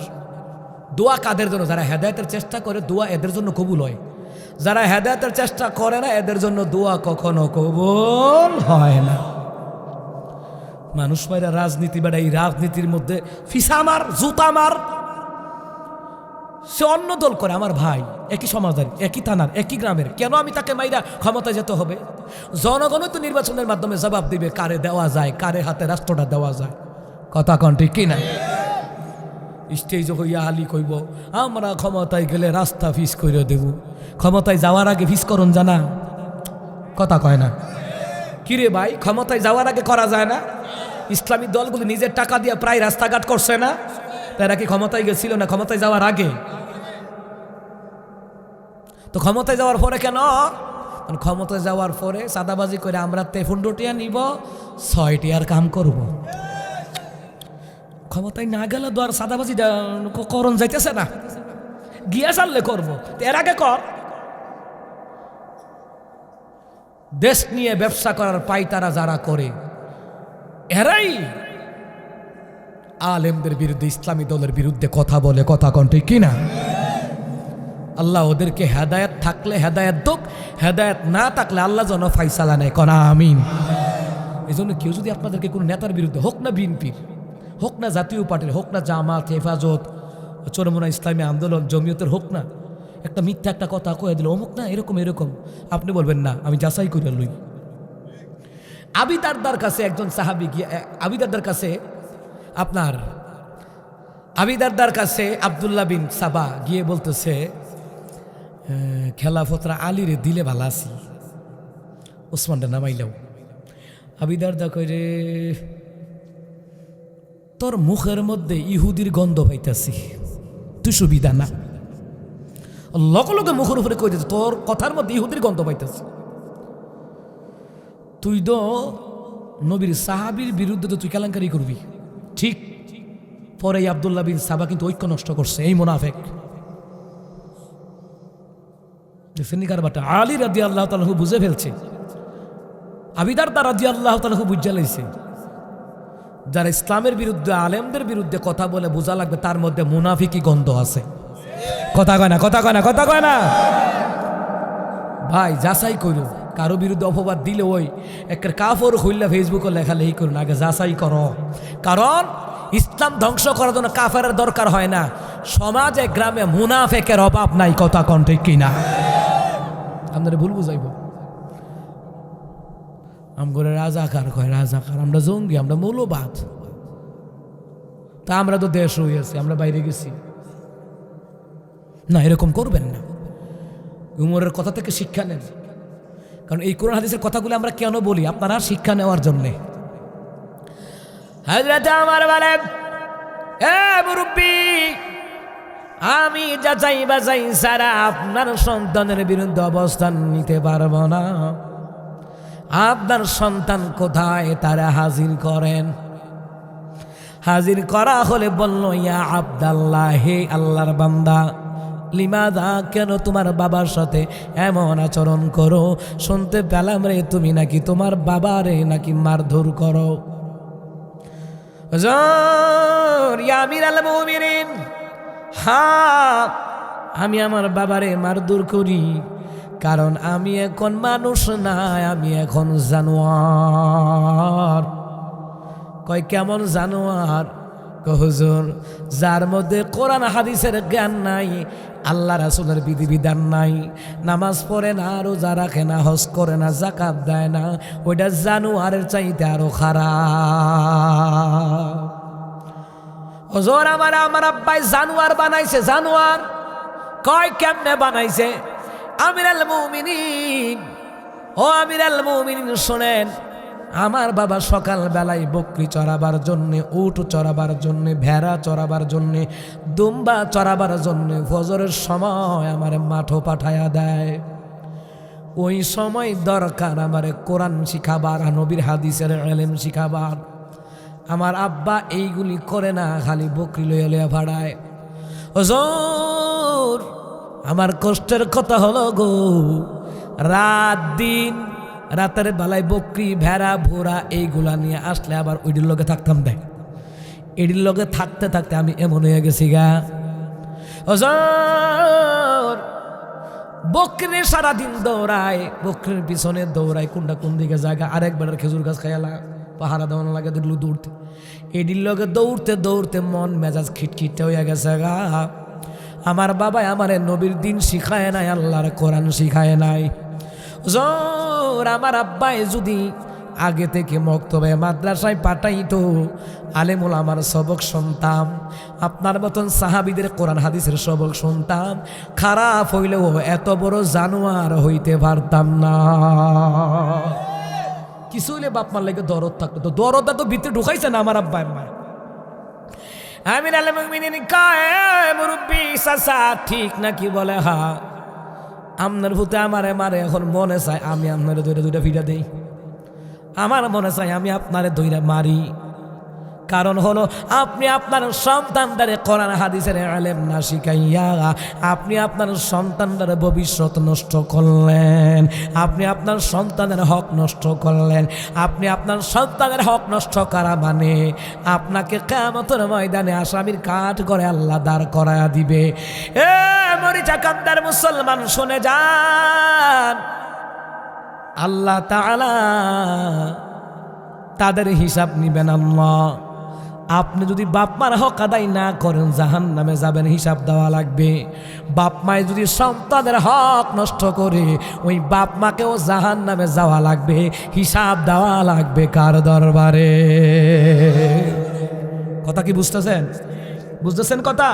দোয়া কাদের জন্য? যারা হেদায়েতের চেষ্টা করে, দোয়া এদের জন্য কবুল হয়। যারা হেদায়েতের চেষ্টা করে না, এদের জন্য দোয়া কখনো কবুল হয় না। মানুষ মাইরা রাজনীতি বেড়া, এই রাজনীতির মধ্যে ফিসা মার, জুতা মার, সে অন্য দল করে। আমার ভাই একই সমাজের, একই থানার, একই গ্রামের, কেন আমি তাকে মাইরা ক্ষমতায় যেতে হবে? জনগণই তো নির্বাচনের মাধ্যমে জবাব দিবে কারে দেওয়া যায়, কারে হাতে রাষ্ট্রটা দেওয়া যায়, কথা কন ঠিক কিনা? স্টেজ হইয়া আলী কইব আমরা ক্ষমতায় গেলে রাস্তা ফিস করে দেব, ক্ষমতায় যাওয়ার আগে ফিস করুন জানা, কথা কয় না? কিরে ভাই, ক্ষমতায় যাওয়ার আগে করা যায় না? ইসলামী দলগুলি নিজের টাকা দিয়ে প্রায় রাস্তাঘাট করছে না? তারা কি ক্ষমতায় গেছিল না ক্ষমতায় যাওয়ার আগে? তো ক্ষমতায় যাওয়ার পরে কেন? ক্ষমতায় যাওয়ার পরে সাদাবাজি করে আমরা 15 টিয়া নিব, 6 টিয়ার কাম করব। ক্ষমতায় না গেলে তো আর সাদাবাজি করণ যাইতেছে না, গিয়া চাললে করবো। এর আগে কর। দেশ নিয়ে ব্যবসা করার পাইতারা যারা করে, এরাই আলেমদের বিরুদ্ধে, ইসলামী দলের বিরুদ্ধে কথা বলে, কথা কন ঠিক কিনা? আল্লাহ ওদেরকে হেদায়েত থাকলে হেদায়েত দোক, হেদায়েত না থাকলে আল্লাহ যেন ফাইসালা নেয়, কনা আমিন। এই জন্য কেউ যদি আপনাদেরকে কোনো নেতার বিরুদ্ধে, হোক না বিএনপির, হোক না জাতীয় পার্টির, হোক না জামাত, হেফাজত, চরমোনা ইসলামী আন্দোলন, জমিয়তের হোক না, একটা মিথ্যা একটা কথা কয়ে দিল অমুক না এরকম এরকম, আপনি বলবেন না আমি যাচাই করে লই। আবি দারদার কাছে একজন সাহাবী গিয়ে, আবি দারদার কাছে আপনার আবি দারদার কাছে আব্দুল্লাহ বিন সাবা গিয়ে বলতেছে, খেলাফতরা আলীরে দিলে ভালো আছি, ওসমানটা নামাইলাও। আবি দারদা কইরে, তোর মুখের মধ্যে ইহুদির গন্ধ পাইতাছি, তুই সুবিধা না। লগে লগে মুখের উপরে কই দিতে, তোর কথার মধ্যে ইহুদির গন্ধ পাইতাছি, তুই তো নবীর সাহাবীর বিরুদ্ধে তো তুই কেলেঙ্কারি করবি। ঠিক পরে আব্দুল্লাহ বিন সাবা কিন্তু ঐক্য নষ্ট করছে, এই মুনাফেক। কারবারটা আলী রাদিয়াল্লাহু তাআলা বুঝে ফেলছে, আবি দারদা রাদিয়াল্লাহু তাআলা বুঝে লাইছে, যারা ইসলামের বিরুদ্ধে, আলেমদের বিরুদ্ধে কথা বলে বোঝা লাগবে তার মধ্যে মুনাফিকি গন্ধ আছে। কথা কয় না, কথা কয় না, কথা কয় না। ভাই যাচাই করো, কারো বিরুদ্ধে অপবাদ দিলে ওই একটা কাফর হইলা ফেসবুকে লেখালেখি করুন, আগে যাচাই করো। কারণ ইসলাম ধ্বংস করার জন্য কাফেরের দরকার হয় না, সমাজে গ্রামে মুনাফেকের অভাব নাই। কথা কোন ঠিক কিনা? আপনারা ভুল বুঝাইব। আমগরে রাজাকার কয়, রাজাকার, আমরা জঙ্গি, আমরা মৌলবাদ। তা আমরা তো দেশ হয়ে আছি, আমরা বাইরে গেছি না, এরকম করবেন না। উমরের কথা থেকে শিক্ষা নেন, কারণ এই কোরআন হাদিসের কথাগুলো আমরা কেন বলি? আপনারা শিক্ষা নেওয়ার জন্যে। হযরত ওমর বলেন, এ মুরব্বি, আমি যাচাই বাছাই ছাড়া আপনার সন্তানের বিরুদ্ধে অবস্থান নিতে পারবো না। আপনার সন্তান কোথায় তারা হাজির করেন। হাজির করা হলে বলল, ইয়া আব্দাল্লাহ, হে আল্লাহর বান্দা, লিমাদা, কেন তোমার বাবার সাথে এমন আচরণ করো? শুনতে পেলাম রে তুমি নাকি তোমার বাবারে নাকি মারধর করো। হুজুর, ইয়া আমিরাল মুমিনিন, হ্যাঁ আমি আমার বাবারে মারধর করি, কারণ আমি এখন মানুষ না, আমি এখন জানোয়ার। কয় কেমন জানোয়ার? হুজুর, যার মধ্যে কোরআন হাদিসের জ্ঞান নাই, আল্লাহ রাসূলের বিধিবিধান নাই, নামাজ পড়ে না, রোজা রাখে না, হজ করে না, যাকাত দেয় না, ওইটা জানোয়ারের চাইতে আরো খারাপ। হুজুর, আমার আব্বাই জানোয়ার বানাইছে। জানোয়ার? কয় কেমনে বানাইছে? আমিরাল মুমিনিন, ও আমিরাল মুমিনিন শোনেন, আমার বাবা সকাল বেলায় বকরি চড়াবার জন্যে, উট চড়াবার জন্যে, ভেড়া চড়াবার জন্যে, দুম্বা চড়াবার জন্যে ফজরের সময় আমার মাঠও পাঠায়া দেয়। ওই সময় দরকার আমারে কোরআন শিখাবার, নবীর হাদিসের ইলম শিখাবার। আমার আব্বা এইগুলি করে না, খালি বকরি লইয়া লইয়া ভাড়ায়। হুজুর, আমার কষ্টের কথা হলো গো, রাত দিন, রাতের বেলায় বকরি, ভেড়া, ভোরা এইগুলা নিয়ে আসলে আবার ওইটির লগে থাকতাম দেয়। এটির লগে থাকতে থাকতে আমি এমন হয়ে গেছি গা। হুজুর, বকরি সারাদিন দৌড়ায়, বকরির পিছনে দৌড়ায়, কোনটা কোন দিকে জায়গা, আরেক বেড়ার খেজুর গাছ খাইয়ালা, পাহারা দেওয়ানো লাগে, দেখলো দৌড়তে। এটির লগে দৌড়তে দৌড়তে মন মেজাজ খিটখিটে হয়ে গেছে গা। আমার বাবাই আমারে নবীর দিন শিখায় নাই, আল্লাহর কোরআন শিখায় নাই। হুজুর, আমার আব্বাই যদি আগে থেকে মক্তবে মাদ্রাসায় পাঠাইতো, আলেমুল আমার সবক শুনতাম, আপনার মতন সাহাবীদের কোরআন হাদিসের সবক শুনতাম, খারাপ হইলেও এত বড় জানোয়ার হইতে পারতাম না। কিছু হইলে বাপ মার লাগে দরদ থাকতো, তো দরদটা তো ভিতরে ঢুকাইছে না আমার আব্বা আম্মা। আমিরাল মুমিনিন কয়, মুরব্বি চাচা ঠিক নাকি? বলে হ্যাঁ। আপনার ভূতে আমারে মারে, এখন মনে চায় আমি আপনারে দুইটা ফিরা দেই। আমার মনে চায় আমি আপনারে দইরা মারি, কারণ হলো আপনি আপনার সন্তানদের কোরআন হাদিসের ইলম না শিখাইয়া আপনি আপনার সন্তানদের ভবিষ্যৎ নষ্ট করলেন, আপনি আপনার সন্তানের হক নষ্ট করলেন। আপনি আপনার সন্তানের হক নষ্ট করা মানে আপনাকে কিয়ামতের ময়দানে আসামির কাঠ করে আল্লাহ দাঁড় করায়া দিবে। এ মরিচা কান্দার মুসলমান শুনে যান, আল্লাহ তাআলা তাদের হিসাব নিবেন। আল্লাহ, আপনি যদি বাপ মার হক আদায় না করেন জাহান্নামে যাবেন, হিসাব দেওয়া লাগবে। বাপ মায় যদি সন্তানের হক নষ্ট করে ওই বাপ মাকেও জাহান্নামে যাওয়া লাগবে, হিসাব দেওয়া লাগবে কার দরবারে? কথা কি বুঝতেছেন? বুঝতেছেন কথা?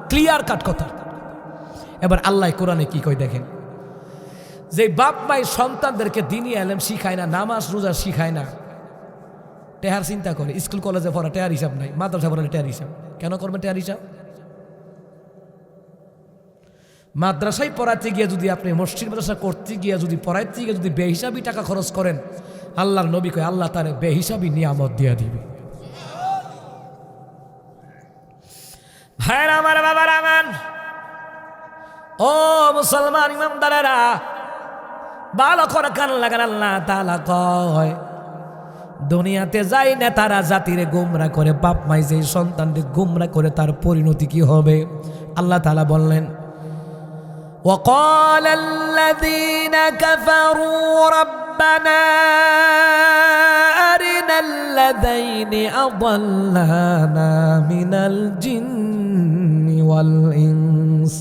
ক্লিয়ার কাট কথা। এবার আল্লাহ কোরআনে কি কই দেখেন, যে বাপ মাই সন্তানদেরকে দ্বীনি ইলম শিখায় না, নামাজ রোজা শিখায় না, টেহার চিন্তা করে। স্কুল কলেজে পড়া টেহার হিসাব নাই, মাদ্রাসা পড়ালে টেহার হিসাব। কেন করবেন টেহার হিসাব? মাদ্রাসায় পড়াতে গিয়ে যদি আপনি মসজিদ মাদ্রাসা করতে গিয়ে যদি পড়াইতে গিয়ে যদি বেহিসাবি টাকা খরচ করেন, আল্লাহর নবী কয় আল্লাহ তার বেহিসাবি নিয়ামত দিয়ে দিবে। ভাইরা আমার, বাবার আমার, ও মুসলমান ইমানদারেরা, ভালো করে কান লাগান। আল্লাহ তাআলা কয় দুনিয়াতে যাই না তারা জাতিরে গোমরা করে, বাপ মাই যে সন্তানকে গোমরা করে তার পরিণতি কি হবে? আল্লাহ তাআলা বললেন وقال الذين كفروا ربنا أرنا الذين أضلانا من الجن والإنس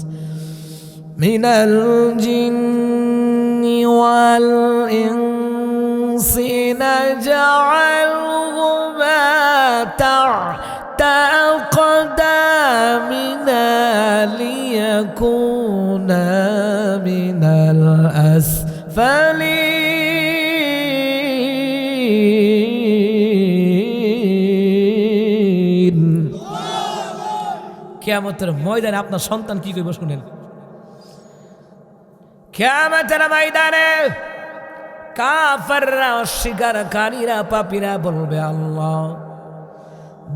نجعلهما تحت أقدامنا ليكونا من الأسفلين। কিয়ামতের ময়দানে আপনার সন্তান কি কইবে শুনেন। কিয়ামতের ময়দানে কাফেররা, অস্বীকারীরা, পাপীরা বলবে আল্লাহ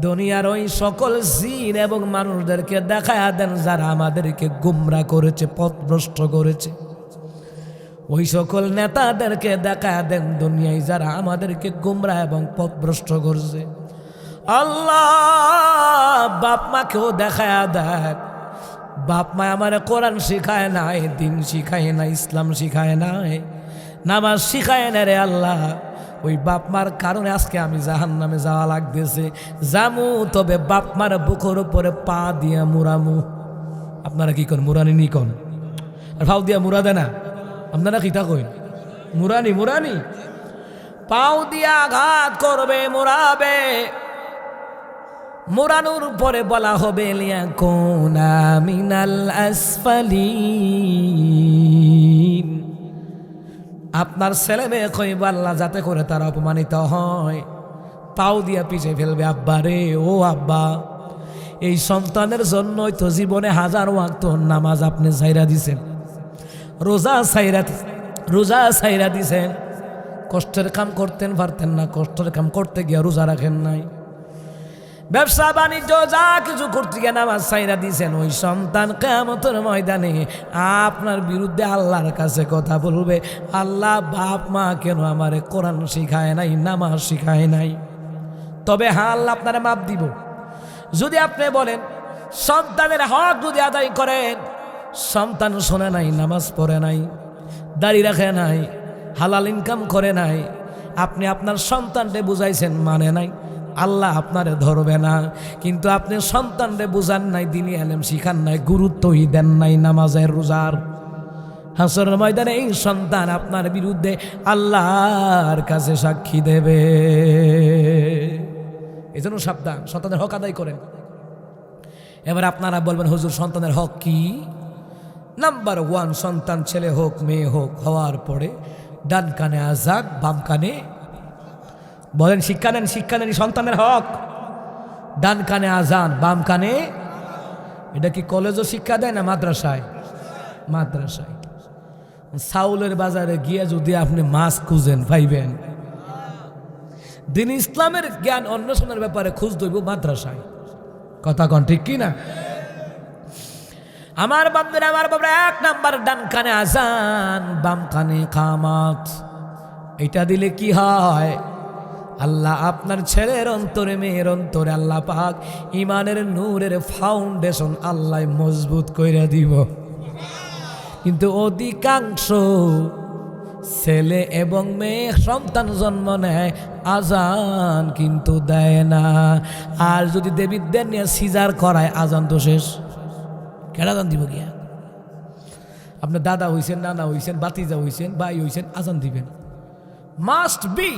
দুনিয়ার ওই সকল জিন এবং মানুষদেরকে দেখায়া দেন যারা আমাদেরকে গুমরা করেছে, পথভ্রষ্ট করেছে। ওই সকল নেতাদেরকে দেখায়া দেন দুনিয়ায় যারা আমাদেরকে গুমরা এবং পথভ্রষ্ট করছে। আল্লাহ বাপ মাকেও দেখায়া দেন, বাপ মা আমার কোরআন শিখায় নাই, দিন শিখায় না, ইসলাম শিখায় নাই, নামাজ শিখায় না রে আল্লাহ। ওই বাপ মার কারণে আজকে আমি জাহান্নামে যাওয়া লাগতেছে। জামু তবে বাপ মার বুকের উপরে পা দিয়া মুরামু। আপনারা কি কন? মুরানি নি কন? আর ফাউ দিয়া মুরা দেয় না? আপনারা কিতা কইন? মুরানি, মুরানি। পাও দিয়া আঘাত করবে, মুরাবে। মুরানুর পরে বলা হবে লিয়াকুনা মিনাল আসফালিন। আপনার ছেলে মেয়ে কইব আল্লাহ যাতে করে তারা অপমানিত হয়, পাও দিয়া পিছে ফেলবে। আব্বা রে, ও আব্বা, এই সন্তানের জন্যই তো জীবনে হাজার ওয়াক্ত নামাজ আপনি ছাইরা দিছেন, রোজা ছাইরা দিছেন। কষ্টের কাম করতেন পারতেন না, কষ্টের কাম করতে গিয়ে রোজা রাখেন নাই, ব্যবসা বাণিজ্য যা কিছু করতে গিয়ে নামাজ ছাইরা দিছেন। ওই সন্তান কিয়ামতের ময়দানে আপনার বিরুদ্ধে আল্লাহর কাছে কথা বলবে, আল্লাহ বাপ মা কেন আমারে কোরআন শিখায় নাই, নামাজ শিখায় নাই। তবে হ্যাঁ, আল্লাহ আপনারা মাপ দিব যদি আপনি বলেন সন্তানের হক যদি আদায় করেন। সন্তান শোনে নাই, নামাজ পড়ে নাই, দাড়ি রাখে নাই, হালাল ইনকাম করে নাই, আপনি আপনার সন্তানকে বুঝাইছেন, মানে নাই, আল্লাহ আপনারে ধরবে না। কিন্তু আপনি সন্তানরে বুঝান নাই, দ্বীনি ইলম শিখান নাই, গুরুত্বই দেন নাই নামাজের রোজার। হাসরের ময়দানে এই সন্তান আপনার বিরুদ্ধে আল্লাহর কাছে সাক্ষী দেবে। এজন্য সাবধান, সন্তানের হক আদায় করেন। এবার আপনারা বলবেন হুজুর সন্তানের হক কি? নাম্বার 1, সন্তান ছেলে হোক মেয়ে হোক হওয়ার পরে ডান কানে আযান, বাম কানে বলেন শিক্ষা নেন, শিক্ষা নেন। সন্তানের হক ডান কানে আযান, বাম কানে। এটা কি কলেজও শিক্ষা দেয় না মাদ্রাসায়? মাদ্রাসায়। চাউলের বাজারে গিয়ে যদি আপনি মাছ খুঁজেন পাইবেন, দিন ইসলামের জ্ঞান অন্বেষণের ব্যাপারে খোঁজ দইব মাদ্রাসায়। কথা কন ঠিক কি না? আমার বাপদের আমার বাপরা 1 নাম্বার ডান কানে আজান, বাম কানে কামাত। এটা দিলে কি হয়? আল্লাহ আপনার ছেলের অন্তরে মেয়ের অন্তরে আল্লাহ পাক ইমানের নূরের ফাউন্ডেশন আল্লাহ মজবুত কইরা দিব। কিন্তু অধিকাংশ ছেলে এবং মেয়ে সন্তান জন্ম নেয়, আজান কিন্তু দেয় না। আর যদি দেবীদের নিয়ে সিজার করায় আজান তো শেষ। কেন আজান দিব গিয়া? আপনার দাদা হইছেন, নানা হইছেন, বাতিজা হইছেন, ভাই হইছেন, আজান দিবেন, মাস্ট বি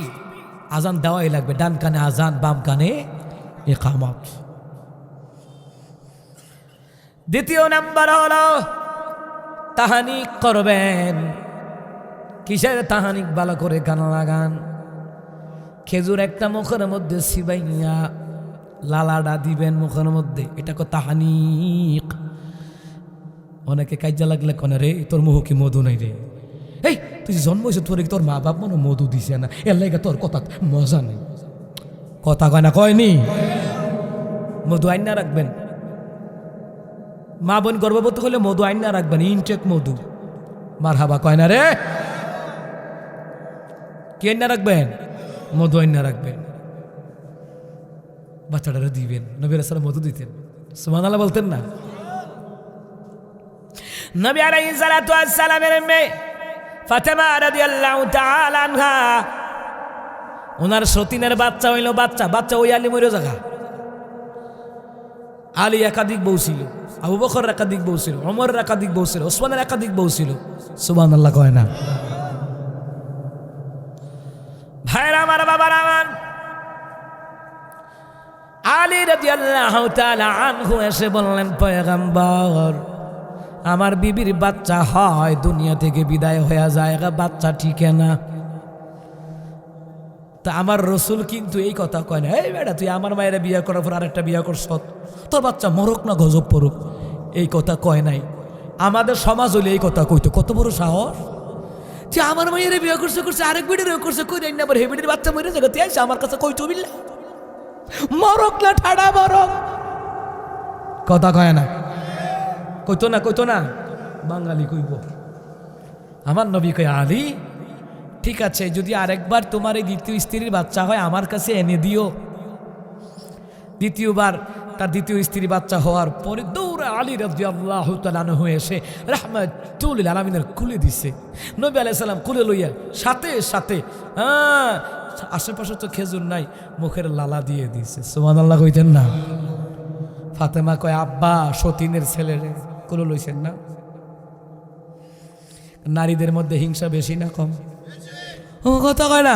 আজান দেওয়াই লাগবে। ডান কানে আজান, বাম কানে ইকামত। দ্বিতীয় নাম্বার হলো তাহানিক করবেন। কিসের তাহানিক? ভালো করে গান লাগান। খেজুর একটা মুখের মধ্যে সিবাইয়া লালাডা দিবেন মুখের মধ্যে, এটাকে তাহানিক। অনেকে কাজা লাগলে কনে রে তোর মুখ কি মধু নাই রে? এই তুই জন্ম হয়েছে, তোর মা বাপ মনে মধু দিছে না, এর লাগে তোর কথা মজা নেই। কথা কয় না? কয়নি? মধু আইনা রাখবেন। মা বোন গর্ভবতী হলে মধু আইনা রাখবেন, ইনটেক মধু। মার হাবা কয় না রে? কি আইনা রাখবেন? মধু আইনা রাখবেন। বাচ্চাটারে দিবেন। নবী রাসূল মধু দিতেন, সুবহানাল্লাহ বলতেন না? নবী আলাইহিস সালাতু ওয়াস সালামের মেয়ে ফাতেমা রাদিয়াল্লাহু তাআলা আনহা, ওনার সতীনের বাচ্চা হইল। বাচ্চা ওই আলী মরে জায়গা। আলী একাধিক বউ ছিল, আবু বকর একাধিক বউ ছিল, ওমর একাধিক বউ ছিল, ওসমানের একাধিক বউ ছিল। সুবহানাল্লাহ কয় না? ভাইরা আমার, বাবার আমার, আলী রাদিয়াল্লাহু তাআলা আনহু এসে বললেন, পয়গম্বর, আমার বিবির বাচ্চা হয়, দুনিয়া থেকে বিদায় হয়ে যায়, বাচ্চা ঠিক না। তা আমার রসুল কিন্তু এই কথা কয় না, এই বেটা তুই আমার মায়েরা বিয়ে করার পর আরেকটা বিয়ে করছ, তোর বাচ্চা মরক না গজব পড়ুক, এই কথা কয় নাই। আমাদের সমাজ হলে এই কথা কইতো। কত বড় সাহস যে আমার মায়েরা বিয়ে করছে আরেক বিড়ির করছে, কই না আবার হেবিডির বাচ্চা মরে জায়গাতে আইসা আমার কাছে কইতো বিল্লা মরক না ঠাডা মরক। কথা কয় না? কইতো না? বাঙালি কইব। আমার নবী কয়, আলী ঠিক আছে, যদি আরেকবার তোমার এই দ্বিতীয় স্ত্রীর বাচ্চা হয় আমার কাছে এনে দিও। দ্বিতীয়বার তার দ্বিতীয় স্ত্রী বাচ্চা হওয়ার পরে দৌড়ে আলী রাদিয়াল্লাহু তাআলা আনহু এসে রাহমাতুল লিল আলামিনের কুলে দিছে। নবী আলাইহিস সালাম কুলে লইয়া সাথে সাথে আশেপাশে তো খেজুর নাই, মুখের লালা দিয়ে দিছে। সুবহানাল্লাহ কইতেন না? ফাতেমা কয়, আব্বা সতীনের ছেলেরে কুলে লইছেন না? নারীদের মধ্যে হিংসা বেশি না কম? ও কথা কয় না?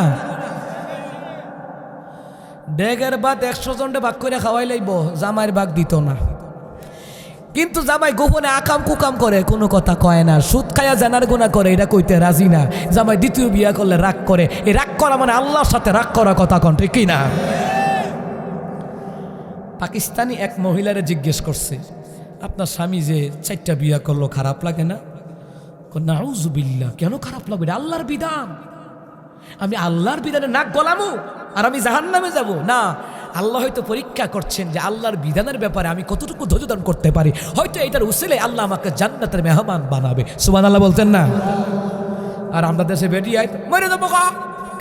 ডেগের ভাত 100 জনকে ভাগ করে খাওয়াই লাইব, জামাইয়ের ভাগ দিত না। কিন্তু জামাই গোপনে আকাম কুকাম করে, কোনো কথা কয় না। সুদ খায়া জানার গুনাহ করে, এটা কইতে রাজি না। জামাই দ্বিতীয় বিয়া করলে রাগ করে, এই রাগ করা মানে আল্লাহর সাথে রাগ করা। কথা কন ঠিক কি না? পাকিস্তানি এক মহিলারে জিজ্ঞেস করছে, আপনার স্বামী যে 4টা বিয়া করলো খারাপ লাগে না? নাউযুবিল্লাহ, কেন খারাপ লাগবে? আল্লাহর বিধান। আমি আল্লাহর বিধানে নাক গলামু আর আমি জাহান্নামে যাব না? আল্লাহ হয়তো পরীক্ষা করছেন যে আল্লাহর বিধানের ব্যাপারে আমি কতটুকু ধৈর্য ধারণ করতে পারি। হয়তো এটার উসিলে আল্লাহ আমাকে জান্নাতের মেহমান বানাবে। সুবহানাল্লাহ বলতেন না? আর আমরা দেশে বেরিয়ে মরে যাবো।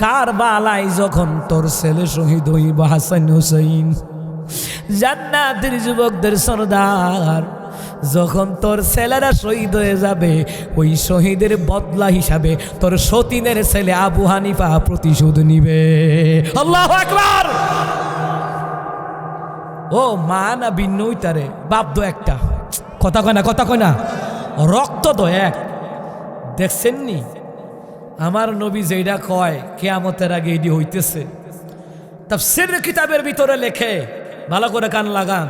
কারবালায় যখন তোর ছেলে শহীদ হইব হাসান হুসাইন, জান্নাতের যুবকদের সরদার, যখন তোর ছেলেরা শহীদ হয়ে যাবে, ওই শহীদের বদলা হিসাবে তোর সতীনের ছেলে আবু হানিফা প্রতিশোধ নিবে। আল্লাহু আকবার। ও মা না ভিন্ন হইতারে, বাপ তো একটা। কথা কয় না? রক্ত তো এক। দেখছেন নি আমার নবী যেটা কয় কিয়ামতের আগে এটি হইতেছে। তাফসীর কিতাবের ভিতরে লেখে, ভালো করে কান লাগান,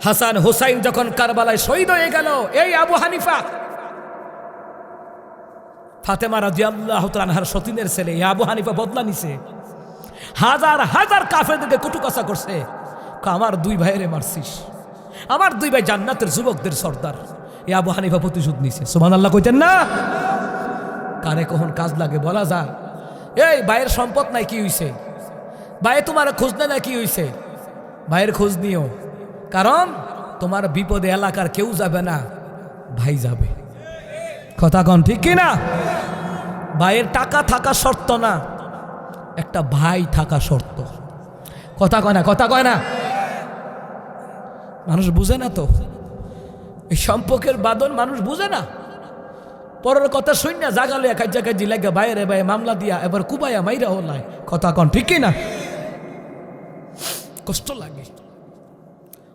হাসান হুসাইন যখন কারবালায় শহীদ হয়ে গেল, এই আবু হানিফা ফাতেমা রাদিয়াল্লাহু তাআলা আনহার সতীনের ছেলে এই আবু হানিফা বদলা নিছে। হাজার হাজার কাফেরদেরকে কটুকাচা করছে। আমার 2 ভাইয়েরে মারছিস, আমার 2 ভাই জান্নাতের যুবকদের সর্দার। এই আবু হানিফা প্রতিশোধ নিছে। সুবহানাল্লাহ কইতেন না? কারে কখন কাজ লাগে বলা যায়? এই ভাইয়ের সম্পদ নাই, কি হইছে? ভাই তোমার খোঁজ না কি হয়েছে, ভাইয়ের খোঁজ নিও, কারণ তোমার বিপদে এলাকার কেউ যাবে না, ভাই যাবে। কথা কন ঠিক কিনা? ভাইয়ের টাকা থাকা শর্ত না, একটা ভাই থাকা শর্ত। কথা কয় না, কথা কয় না। মানুষ বুঝে না তো, এই সম্পর্কের বাঁধন মানুষ বুঝে না। পরের কথা শুন না জাগালে এক জায়গায় জিলাগা বাইরে ভাই মামলা দিয়া এবার কুবাইয়া মাইরা হলাই। কথা কন ঠিক কিনা? কষ্ট লাগে,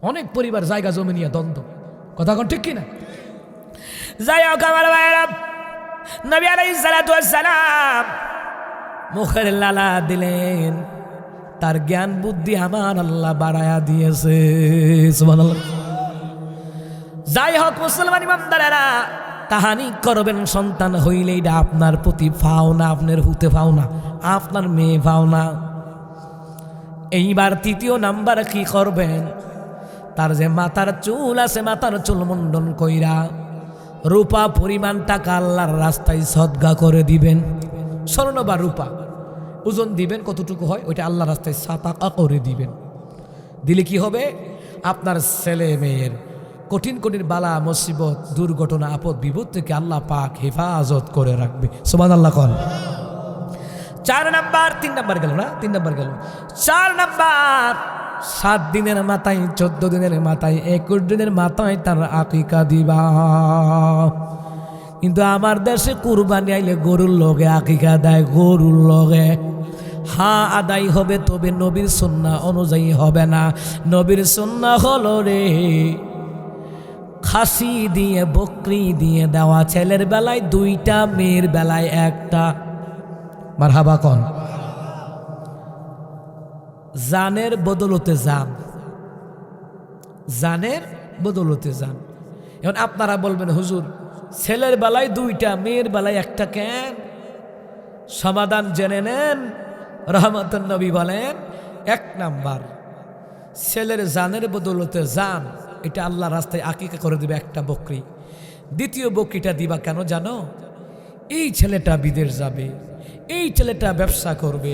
অনেক পরিবার জায়গা জমি নিয়ে দ্বন্দ্ব। কথা কন ঠিক কিনা? যাই হোক আমার ভাইয়েরা, নবী আলাইহিস সালাতু ওয়াস সালাম মুখের লালা দিলেন, তার জ্ঞান বুদ্ধি আমার আল্লাহ বাড়ায়া দিয়েছে। সুবহানাল্লাহ। যাই হোক মুসলমান ইমানদারেরা, তাহানি করবেন সন্তান হইলে এটা আপনার প্রতি পাওনা, আপনার হুতে পাওনা, আপনার মেয়ে পাওনা। এইবার তৃতীয় নাম্বার কি করবেন? তার যে মাথার চুল আছে, মাথার চুল মুন্ডন কইরা রূপা পরিমাণ টাকা আল্লাহর রাস্তায় সদকা করে দিবেন। স্বর্ণ বা রূপা ওজন দিবেন, কতটুকু হয় ওইটা আল্লাহর রাস্তায় সাতাকা করে দিবেন। দিলে কি হবে? আপনার ছেলে মেয়ের কঠিন কঠিন বালা মুসিবত দুর্ঘটনা আপদ বিপদ থেকে আল্লাহ পাক হেফাজত করে রাখবে। সুবহানাল্লাহ কোন। 4 নাম্বার, 3 নাম্বার গেল না, 3 নাম্বার গেল। 4 নাম্বার, 7 দিনের মাথায়, 14 দিনের মাথায়, 21 দিনের মাথায় তার আকিকা দিবা। কিন্তু আমার দেশে কুরবানি আইলে গরুর লগে আকিকা দেয়, গরুর লগে। হ্যাঁ আদায় হবে, তবে নবীর সুন্নাহ অনুযায়ী হবে না। নবীর সুন্নাহ হলো রে খাসি দিয়ে বকরি দিয়ে দেওয়া, ছেলের বেলায় 2টা, মেয়ের বেলায় 1টা। মারহাবা কোন। জানের বদলতে যান, জানের বদলতে যান। এখন আপনারা বলবেন হুজুর ছেলের বেলায় 2টা, মেয়ের বেলায় 1টা কেন? সমাধান জেনে নেন। রহমতুন নবী বলেন, 1 নাম্বার, ছেলের জানের বদলতে যান, এটা আল্লাহ রাস্তায় আকিকা করে দিবে 1টা বকরি। দ্বিতীয় বকরিটা দিবা কেন জানো? এই ছেলেটা বিদেশ যাবে, এই ছেলেটা ব্যবসা করবে,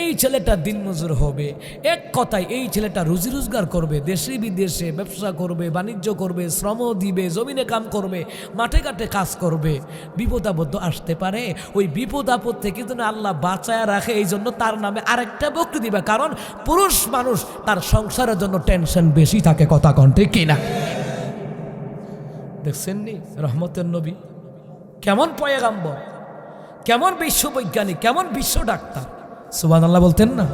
এই ছেলেটা দিনমজুর হবে। এক কথায় এই ছেলেটা রুজি রোজগার করবে, দেশে বিদেশে ব্যবসা করবে, বাণিজ্য করবে, শ্রম দিবে, জমিনে কাম করবে, মাঠে ঘাটে কাজ করবে। বিপদ আপদ আসতে পারে, ওই বিপদ আপদ থেকে যেন আল্লাহ বাঁচায় রাখে, এই জন্য তার নামে আরেকটা বকরি দিবে। কারণ পুরুষ মানুষ তার সংসারের জন্য টেনশন বেশি থাকে। কথা কণ্ঠে কিনা? দেখছেন নি রহমতের নবী কেমন পয়গাম্বর, কেমন বিশ্ববৈজ্ঞানিক, কেমন বিশ্ব ডাক্তার। সুবহানাল্লাহ বলতেন না?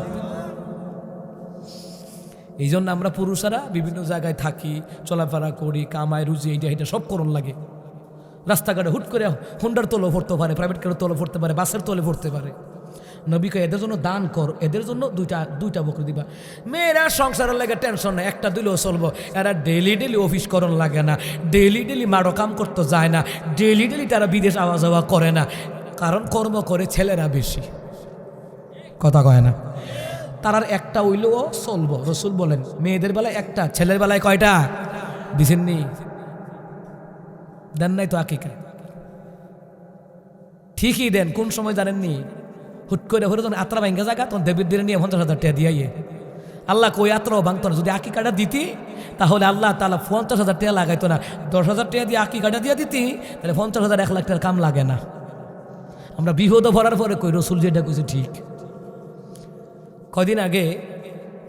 এই জন্য আমরা পুরুষেরা বিভিন্ন জায়গায় থাকি, চলাফেরা করি, কামাই রুজি, এইটা এটা সব করণ লাগে। রাস্তাঘাটে হুট করে হুন্ডার তোলে পড়তে পারে, প্রাইভেট কারের তোলে পড়তে পারে, বাসের তোলে পড়তে পারে। নবীকে এদের জন্য দান কর, এদের জন্য 2টা বকরি দিবা। মেয়েরা সংসারের লাগে টেনশন নাই, 1টা দিলেও চলবো। এরা ডেলি ডেলি অফিস করণ লাগে না, ডেলি ডেলি মাড়ো কাম করতে যায় না, ডেলি ডেলি তারা বিদেশ আওয়া যাওয়া করে না। কারণ কর্ম করে ছেলেরা বেশি। কথা কয় না? তারার 1টা হইলেও চলবো। রসুল বলেন মেয়েদের বেলায় 1টা, ছেলের বেলায় কয়টা? দিছেননি? দেন নাই তো আকিকা? ঠিকই দেন। কোন সময় জানেননি? হুট করে হরে যখন আত্রা ভাঙ্গা জায়গা, তখন দেবীর দিনে নিয়ে 50,000 টাকা দিয়ে আল্লাহ কই আত্রাও ভাঙতো না। যদি আকিকাটা দিতি তাহলে আল্লাহ তাআলা 50,000 টাকা লাগাইতো না। 10,000 টাকা দিয়ে আকিকাটা দিয়ে দিতি, তাহলে 50,000 1 লাখ টাকার কাম লাগে না। আমরা বিপদ ভরার পরে কই রসুল যেটা কইছে ঠিক। কদিন আগে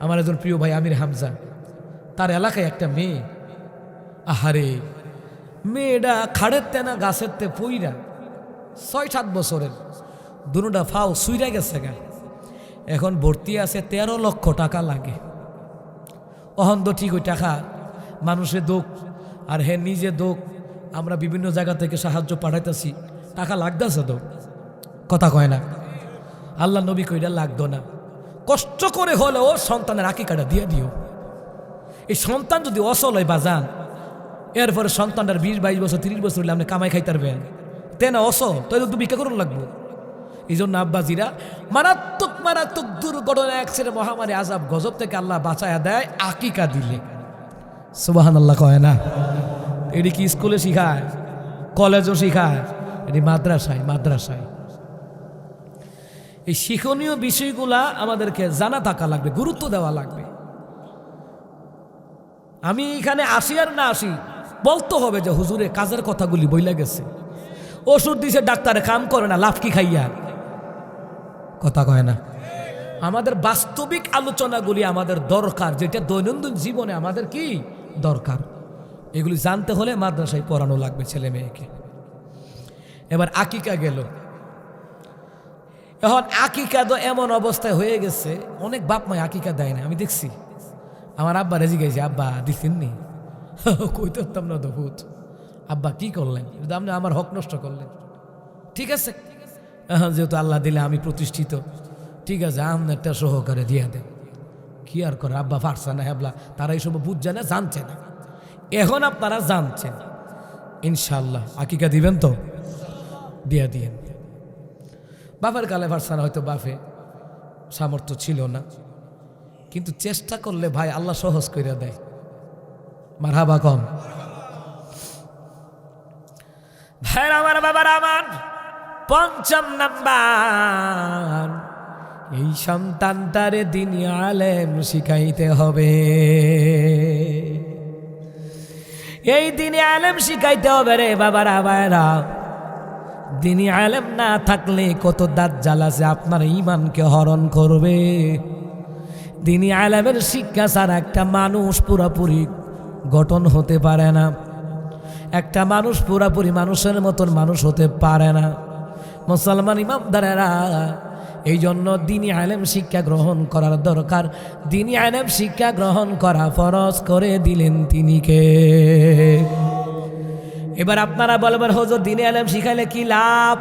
আমার একজন প্রিয় ভাই আমির হামজা, তার এলাকায় একটা মেয়ে, আহারে মেয়েটা খাড়ের তেনা গাছের তে পইরা 6-7 বছরের, দুটা ফাও সুইরা গেছে গা। এখন ভর্তি আছে, 13 লক্ষ টাকা লাগে। অহন তো ঠিক ওই টাকা মানুষের দোক আর হে নিজে দোক, আমরা বিভিন্ন জায়গা থেকে সাহায্য পাঠাইতেছি, টাকা লাগতেছে তো। কথা কয় না? আল্লাহ নবী কইরা লাগতো না, কষ্ট করে হলেও সন্তানের আকিকাটা দিয়ে দিও। এই সন্তান যদি অসল হয় বাজান, এরপরে সন্তানটার 20-22 বছর 30 বছর হলে আপনি কামাই খাইতে পারবেন। তেনা অসল তাই তো ভিক্ষা করুন লাগবো। এই জন্য আব্বাজিরা মারাত্মক মারাত্মক দুর্ঘটনা, অ্যাক্সিডেন্ট, মহামারী, আজাব গজব থেকে আল্লাহ বাঁচায়া দেয় আকিকা দিলে। সুবহানাল্লাহ কয় না? এটি কি স্কুলে শিখায়, কলেজও শিখায়, এটি মাদ্রাসায়। মাদ্রাসায় এই শিক্ষণীয় বিষয়গুলা আমাদেরকে জানা থাকা লাগবে, গুরুত্ব দেওয়া লাগবে। আমি এখানে আসি আর না আসি, বলতে হবে যে হুজুরে কাজের কথাগুলি বইলা গেছে। ওষুধ দিছে ডাক্তারে, কাম করে না, লাভ কি খাইয়া? কথা কয় না। আমাদের বাস্তবিক আলোচনাগুলি আমাদের দরকার, যেটা দৈনন্দিন জীবনে আমাদের কি দরকার, এগুলি জানতে হলে মাদ্রাসায় পড়ানো লাগবে ছেলে মেয়েকে। এবার আকিকা গেল। এখন আকিকা তো এমন অবস্থায় হয়ে গেছে, অনেক বাপ মায় আকিকা দেয় না। আমি দেখছি আমার আব্বা রেজি গেছে, আব্বা দিচ্ছেননি? কইতে পারতাম না তো ভূত। আব্বা কি করলেন? আপনি আমার হক নষ্ট করলেন। ঠিক আছে, এখন যেহেতু আল্লাহ দিলে আমি প্রতিষ্ঠিত, ঠিক আছে, আপনারটা সহকারে দিয়া দেন। কি আর করে, আব্বা ফারসা না হেবলা, তারা এইসব বুঝছে না, জানছে না। এখন আপনারা জানছেন, ইনশাল্লাহ আকিকা দিবেন তো? দিয়া দিয়েন। বাপের কালে ফারসা না, হয়তো বাপে সামর্থ্য ছিল না, কিন্তু চেষ্টা করলে ভাই আল্লাহ সহজ করে দেয়। মারহাবা কম। ভাইরা আমার, বাবারা আমার, ৫ম নাম্বার, এই সন্তানটারে দিনী আলেম শিখাইতে হবে। এই দিনী আলেম শিখাইতে হবে রে বাবারা ভাইরা। দিনী আলেম না থাকলে কত দাজ্জাল আছে আপনার ঈমানকে হরণ করবে। দিনী আলেমের শিক্ষা ছাড়া একটা মানুষ পুরোপুরি গঠন হতে পারে না। একটা মানুষ পুরোপুরি মানুষের মতন মানুষ হতে পারে না। মুসলমান ইমামদারেরা, এই জন্য দিনী আলেম শিক্ষা গ্রহণ করার দরকার। দিনী আলেম শিক্ষা গ্রহণ করা ফরজ করে দিলেন তিনি কে? এবার আপনারা বলবেন হুজুর দিনী আলেম শিখাইলে কি লাভ?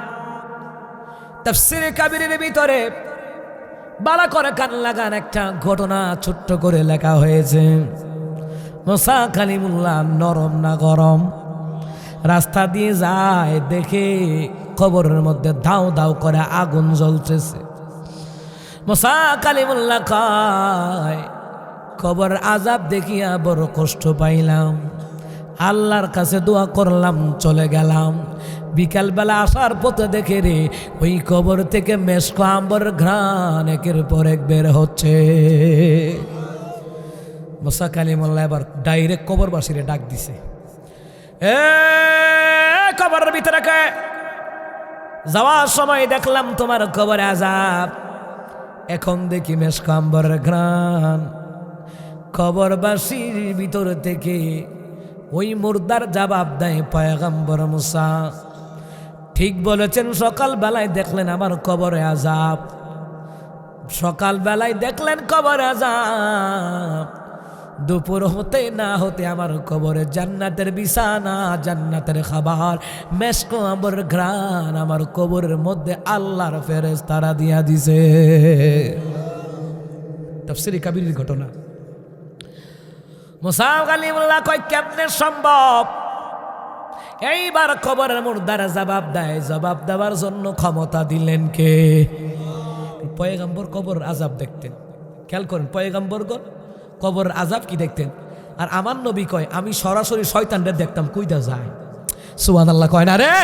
তাফসীরে কাবীরের ভিতরে বালা করে কান লাগান একটা ঘটনা ছোট্ট করে লেখা হয়েছে। মুসা কালিমুল্লাহ নরম না গরম, রাস্তা দিয়ে যায়, দেখে কবরের মধ্যে দাও দাও করে আগুন জ্বলতেছে। মুসা কালিমুল্লাহ কয়, কবর আযাব দেখিয়া বড় কষ্ট পাইলাম, আল্লাহর কাছে দোয়া করলাম, চলে গেলাম। বিকালবেলা আসার পথে দেখে রে ওই কবর থেকে মেশক আম্বর ঘ্রাণ একের পর এক বের হচ্ছে। মুসা কালিমুল্লাহ এবার ডাইরেক্ট কবরবাসীরে ডাক দিছে, এ কবরের ভিতরে কে? যাওয়ার সময় দেখলাম তোমার কবরে আযাব, এখন দেখি মেশক আম্বরের ঘ্রাণ। কবরবাসীর ভিতর থেকে ওই মুর্দার জবাব দেয় পয়গম্বর মুসা, ঠিক বলেছেন, সকাল বেলায় দেখলেন আমার কবরে আযাব, সকাল বেলায় দেখলেন কবরে আযাব, দুপুর হতে না হতে আমার কবরে জান্নাতের বিছানা, জান্নাতের খাবার, মেশক আম্বর ঘ্রাণ আমার কবরের মধ্যে আল্লাহর ফেরেশতারা দিয়া দিছে। তাফসীরে কাবীরের ঘটনা। মুসা কালিমুল্লাহ কয় কেমনে সম্ভব? এইবার কবরের মুর্দার জবাব দেয়, জবাব দেওয়ার জন্য ক্ষমতা দিলেন কে? পয়গম্বর কবর আযাব দেখতেন। খেয়াল করেন, পয়গম্বরগণ কবর আযাব কি দেখতেন। আর আমার নবী কয় আমি সরাসরি শয়তানদের দেখতাম কইদা যায়। সুবহানাল্লাহ কয় না রে?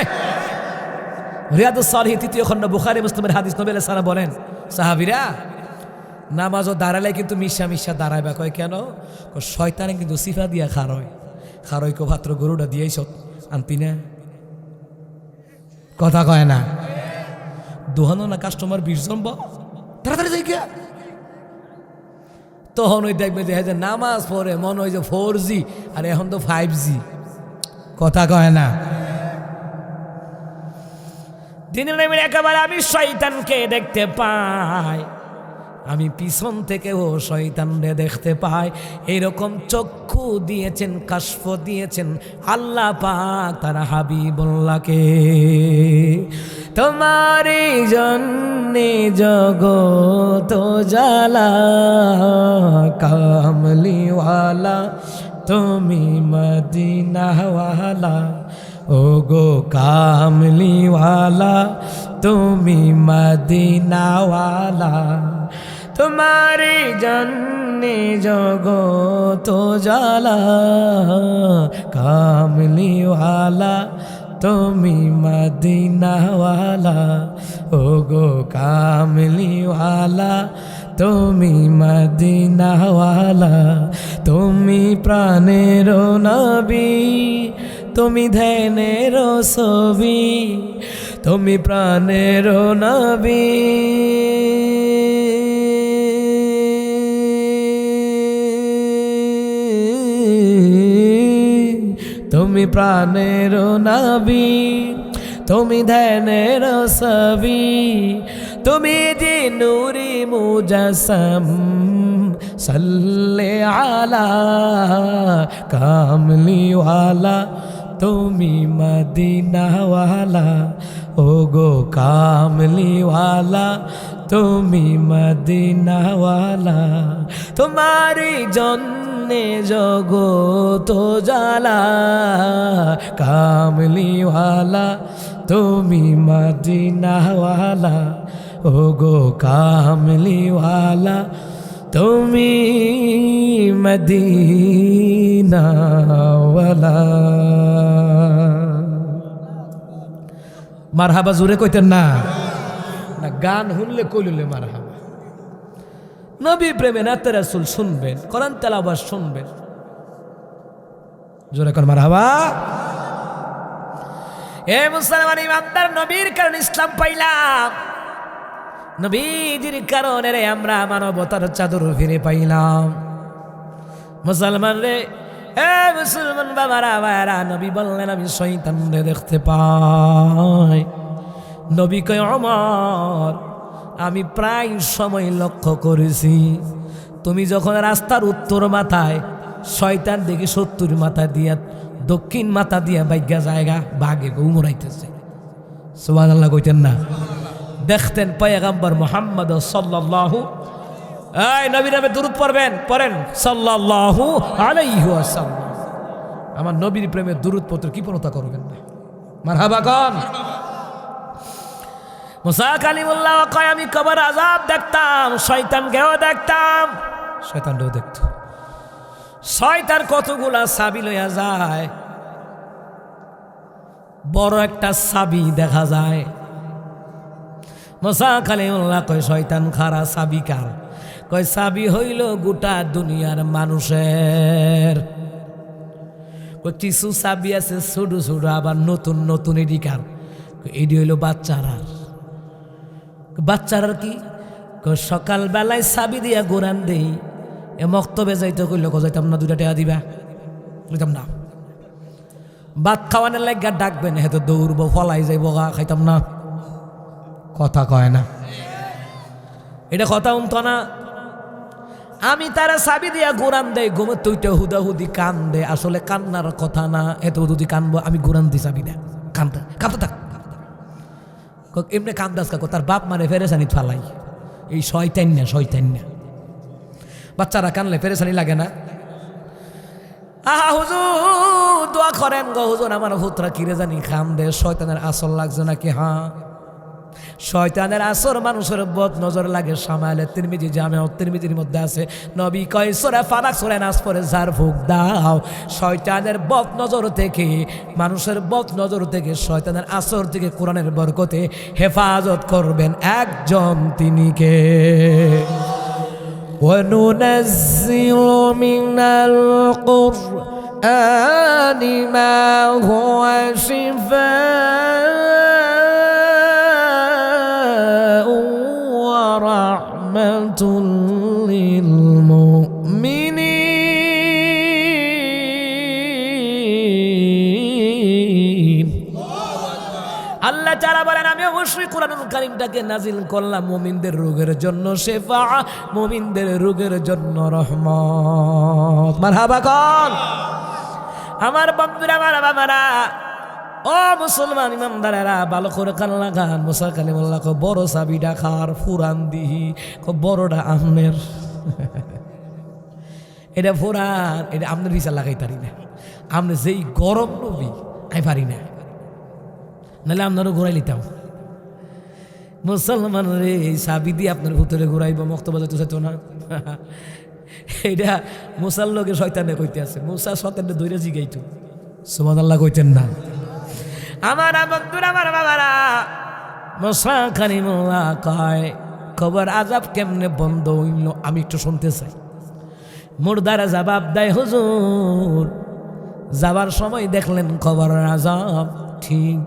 রিয়াদুস সালিহিন ৩য় খণ্ড বুখারী মুসলিমের হাদিস। নবী আলাইহিস সালাম বলেন, সাহাবীরা নামাজও দাঁড়ালে কিন্তু মিশা মিশা দাঁড়াইবা। কয় কেন? শয়তানে কিন্তু সিফা দিয়া খারয়, খারয় কো ভাত্র গরুটা দিয়েছ আনতি না, কথা কয় না। দোহানো না কাস্টমার ২০ জন তাড়াতাড়ি যাই গিয়া, তখন ওই দেখবে যে নামাজ পড়ে মনে হয় যে 4G, আর এখন তো 5G, কথা কয় না। দিনের নেমে একেবারে আমি শয়তানকে দেখতে পাই, আমি পিছন থেকেও শয়তানরে দেখতে পাই। এইরকম চক্ষু দিয়েছেন, কাশফ দিয়েছেন আল্লাহ পাক তার হাবিবুল্লাহকে। তোমারই জন্যে জগত জ্বালা, কামলিওয়ালা তুমি মদিনাওয়ালা, ও গো কামলিওয়ালা তুমি মদিনাওয়ালা, তোমারি জন্যে জগত জ্বালা, কামলিওয়ালা তুমি মদিনাওয়ালা, ও গো কামলিওয়ালা তুমি মদিনাওয়ালা, তুমি প্রাণের নবী, তুমি ধ্যানের ছবি, তুমি প্রাণের নবী। তুমি প্রাণের নবী, তুমি ধ্যানের ছবি, তুমি যে নূরি মুজাসম, সাল্লে আলা কামলিওয়ালা তুমি মদিনাওয়ালা, ও গো কামলিওয়ালা তুমি মদিনাওয়ালা, তোমারি জন্যে জগত জালা, কামলিওয়ালা তুমি মদিনাওয়ালা, ও গো কামলিওয়ালা তুমি মদিনাওয়ালা। মারহাবা জোরে কইতেন না, না গান শুনলে কইলে মারহাবা। নবী প্রেমে নাতে রাসূল শুনবেন, কোরআন তেলাওয়াত শুনবেন, জোরে কোন মারহাবা। এ মুসলমান ইমানদার, নবীর কারণে ইসলাম পাইলাম, নবীজির কারণে রে আমরা মানবতার চাদর ফিরে পাইলাম। মুসলমান রে, এ মুসলমান বাবারা ভাইরা, নবী বললেন আমি শয়তানরে দেখতে পাই। নবী কয় ওমর আমি প্রায় সময় লক্ষ্য করেছি, তুমি যখন রাস্তার উত্তর মাথায় শয়তান দেখি 70 মাথা দিয়া দক্ষিণ মাথা দিয়া বাইগা জায়গা বাঘে উমরাইতেছে। সুবহানাল্লাহ কইতেন না? দেখতেন পয়গম্বর মুহাম্মদ সাল্লাল্লাহু, এই নবীর নামে দুরূদ পড়বেন, পড়েন সাল্লাল্লাহু আলাইহি ওয়াসাল্লাম। আমার নবীর প্রেমে দুরূদ পড়তে কি পড়তা করবেন না? মারহাবা কোন। মুসা কালিমুল্লাহ কয় আমি কবর আযাব দেখতাম, শয়তানকেও দেখতাম, শয়তানও দেখত। শয়তান কতগুলা চাবি লইয়া যায়, বড় একটা চাবি দেখা যায়। মুসা কালিমুল্লাহ কয় শয়তান খারা, চাবি কার? কয় চাবি হইল গোটা দুনিয়ার মানুষের। কিছু চাবি আছে ছোট ছোট, আবার নতুন নতুন। এডি কার? এডি হইল বাচ্চারা। বাচ্চারা কি? সকাল বেলায় চাবি দিয়া গোরান দেই, এ মক্তবে যাইতে কইল, যাইতাম না, 2টা টাকা দিবা, যাইতাম না। ভাত খাওয়ানোর লাগা ডাকবেন, হেতো দৌড়ব, ফলাই যাইব, খাইতাম না। কথা কয় না, এটা কথা উমতো না। আমি তারা চাবি দিয়া গোরান দেয়, ঘুমে তুইটা হুদাহুদি কান দে, আসলে কান্নার কথা না, এত যদি কানবো আমি গোরান দি চাবি দেয়, কানতে কাঁদতে থাক। এমনি কান্দাস কাকো, তার বাপ মানে ফেরেসানি ফালাই, এই শয়তান না, শয়তান না। বাচ্চারা কানলে ফেরেসানি লাগে না? আহা হুজুর দোয়া করেন গো হুজুর, আমার হুতরা কিরে জানি খাম দে, শয়তানের আসর লাগছে নাকি? হ্যাঁ, শয়তানের আসর মানুষের বদ নজর লাগে। সামাইলে তিরমিজি, জামে তিরমিজির মধ্যে আছে, নবী কয় সূরা ফালাক সূরা নাস পড়ে ঝাড় ফুঁক দাও, শয়তানের বদ নজর থেকে, মানুষের বদ নজর থেকে, শয়তানের আসর থেকে কোরআনের বরকতে হেফাজত করবেন একজন, তিনি কে? وَنُنَزِّلُ مِنَ الْقُرْآنِ مَا هُوَ شِفَاءٌ وَرَحْمَةٌ لِلْمُؤْمِنِينَ। আল্লাহ তাআলা বলেন আমি অবশ্যই কোরআনুল কারীমটাকে নাজিল করলাম মুমিনদের রোগের জন্য শেফা, মুমিনদের রোগের জন্য রহমত। মারহাবা কোন। আমার বন্ধুরা, আমার বাবারা, ও মুসলমান ইমানদারেরা, ভালো করে কান লাগান। মুসা কালিমুল্লাহ কো বড় চাবিটা খার ফুরান দিহি, কো বড়টা আমনের। এটা ফুরান, এটা আমনের বিচার লাগাই পারি না, আমনে যেই গরম নবী আমি পারি না, নাহলে আপনারও ঘুরাই লিতাম। মুসলমান রে, এই চাবি দিয়ে আপনার ভুতরে ঘুরাইব, মক্তব্য যেতে চাইতো না। এইটা মুসার লোকে শয়তানে কইতে আছে, মুসা শয়তানে ধরে জিগাইতো। সুবহানাল্লাহ কইতেন না? আমার বন্ধুরা, আমার বাবারা, মুসা কালিমুল্লাহ কয় কবর আজাব কেমনে বন্ধ হইল আমি একটু শুনতে চাই। মুর্দারা জবাব দেয় হুজুর যাবার সময় দেখলেন কবরের আজাব ঠিক,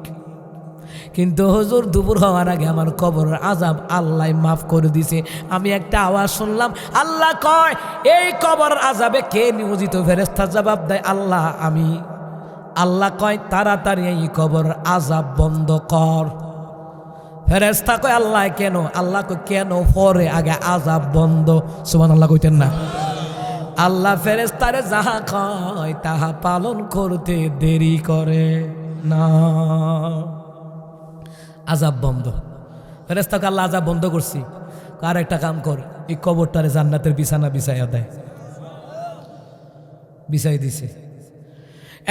কিন্তু হুজুর দুপুর হওয়ার আগে আমার কবরের আজাব আল্লাহ মাফ করে দিছে। আমি একটা আওয়াজ শুনলাম, আল্লাহ কয় এই কবর আজাবে কে নিয়োজিত? ফেরেশতা জবাব দেয় আল্লাহ আমি। আল্লাহ কয় তাড়াতাড়ি এই কবর আজাব বন্ধ কর। ফেরেশতা কয় আল্লাহ কেন? আল্লাহ কয় কেন পরে আগে আজাব বন্ধ। সুবহানাল্লাহ কইতেন না? আল্লাহ ফেরেশতারে যাহা কয় তাহা পালন করতে দেরি করে না। আজাব বন্ধ। ফেরেশতাকে আল্লাহ আজাব বন্ধ করছি, আর একটা কাম কর, এই কবরটারে জান্নাতের বিছানা বিছাইয়া দেয়। বিছাই দিছে।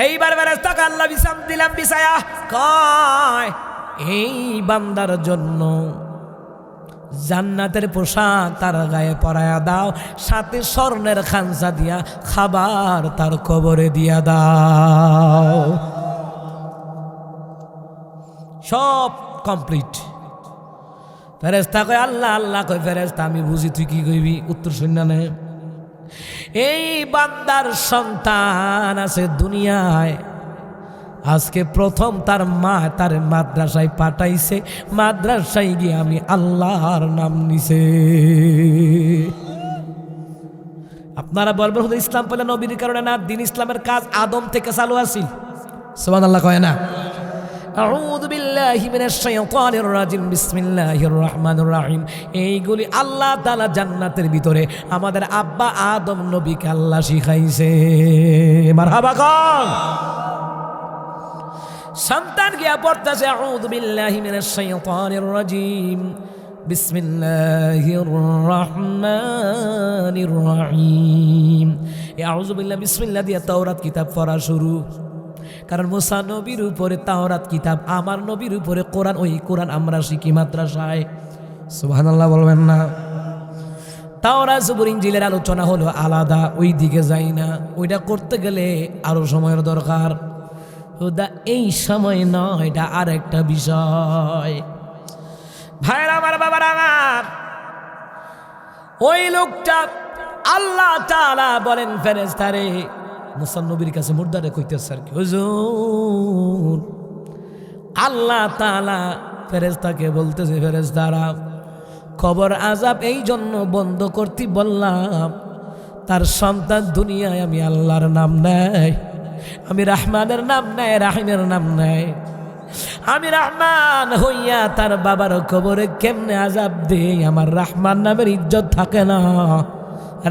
এইবার ফেরেশতাকে আল্লাহ বিছান দিলাম বিছায়া কয় এই বান্দার জন্য জান্নাতের পোশাক তার গায়ে পরায়া দাও, সাথে স্বর্ণের খানসা দিয়া খাবার তার কবরে দিয়া দাও। সব কমপ্লিট। ফেরেশতা কয় আল্লাহ আল্লাহ কয় ফেরেশতা আমি বুঝি তুই কি কইবি? উত্তর শুন না, এই বান্দার সন্তান আছে দুনিয়ায়, আজকে প্রথম তার মা তার মাদ্রাসায় পাঠাইছে, মাদ্রাসায় গিয়ে আমি আল্লাহর নাম নিছে। আপনারা বলবেন হুজুর ইসলাম পেলে নবীর কারণে না, দিন ইসলামের কাজ আদম থেকে চালু আছিল। সুবহানাল্লাহ কয় না? আউযু বিল্লাহি মিনাশ শাইতানির রাজিম, বিসমিল্লাহির রহমানির রহিম। এইগুলি আল্লাহ তাআলা জান্নাতের ভিতরে আমাদের আব্বা আদম নবীকে আল্লাহ শিখাইছে। মারহাবা কর। সন্তান গিয়া পড়তেছে আউযু বিল্লাহি মিনাশ শাইতানির রাজিম, বিসমিল্লাহির রহমানির রহিম। এই আউযু বিল্লাহ বিসমিল্লাহ দিয়ে তাওরাত কিতাব পড়া শুরু। কারণ মুসা নবীর উপরে তাওরাত কিতাব, আমার নবীর উপরে কোরআন। ওই কোরআন আমরা শিখি মাদ্রাসায়। সুবহানাল্লাহ বলবেন না? তাওরাত জবুর ইনজিলের আলোচনা হলো আলাদা, ওই দিকে যাই না। ওইটা করতে গেলে আরো সময়ের দরকার। হুদা এই সময় নয়, এটা আর একটা বিষয়। ভাইরা আমার, বাবার আমার, ওই লোকটা আল্লাহ তাআলা বলেন ফেরেশতারে মুসা নবীর কাছে মুর্দারে কইতেছে আর কি, হুজুর আল্লাহ তাআলা ফেরেশতাকে বলতেছে ফেরেশতারা কবর আযাব এই জন্য বন্ধ করতে বললাম, তার সন্তান দুনিয়ায় আমি আল্লাহর নাম নেয়, আমি রহমানের নাম নেয়, রাহিমের নাম নেয়। আমি রহমান হইয়া তার বাবার কবরে কেমনে আযাব দেই? আমার রহমান নামের ইজ্জত থাকে না,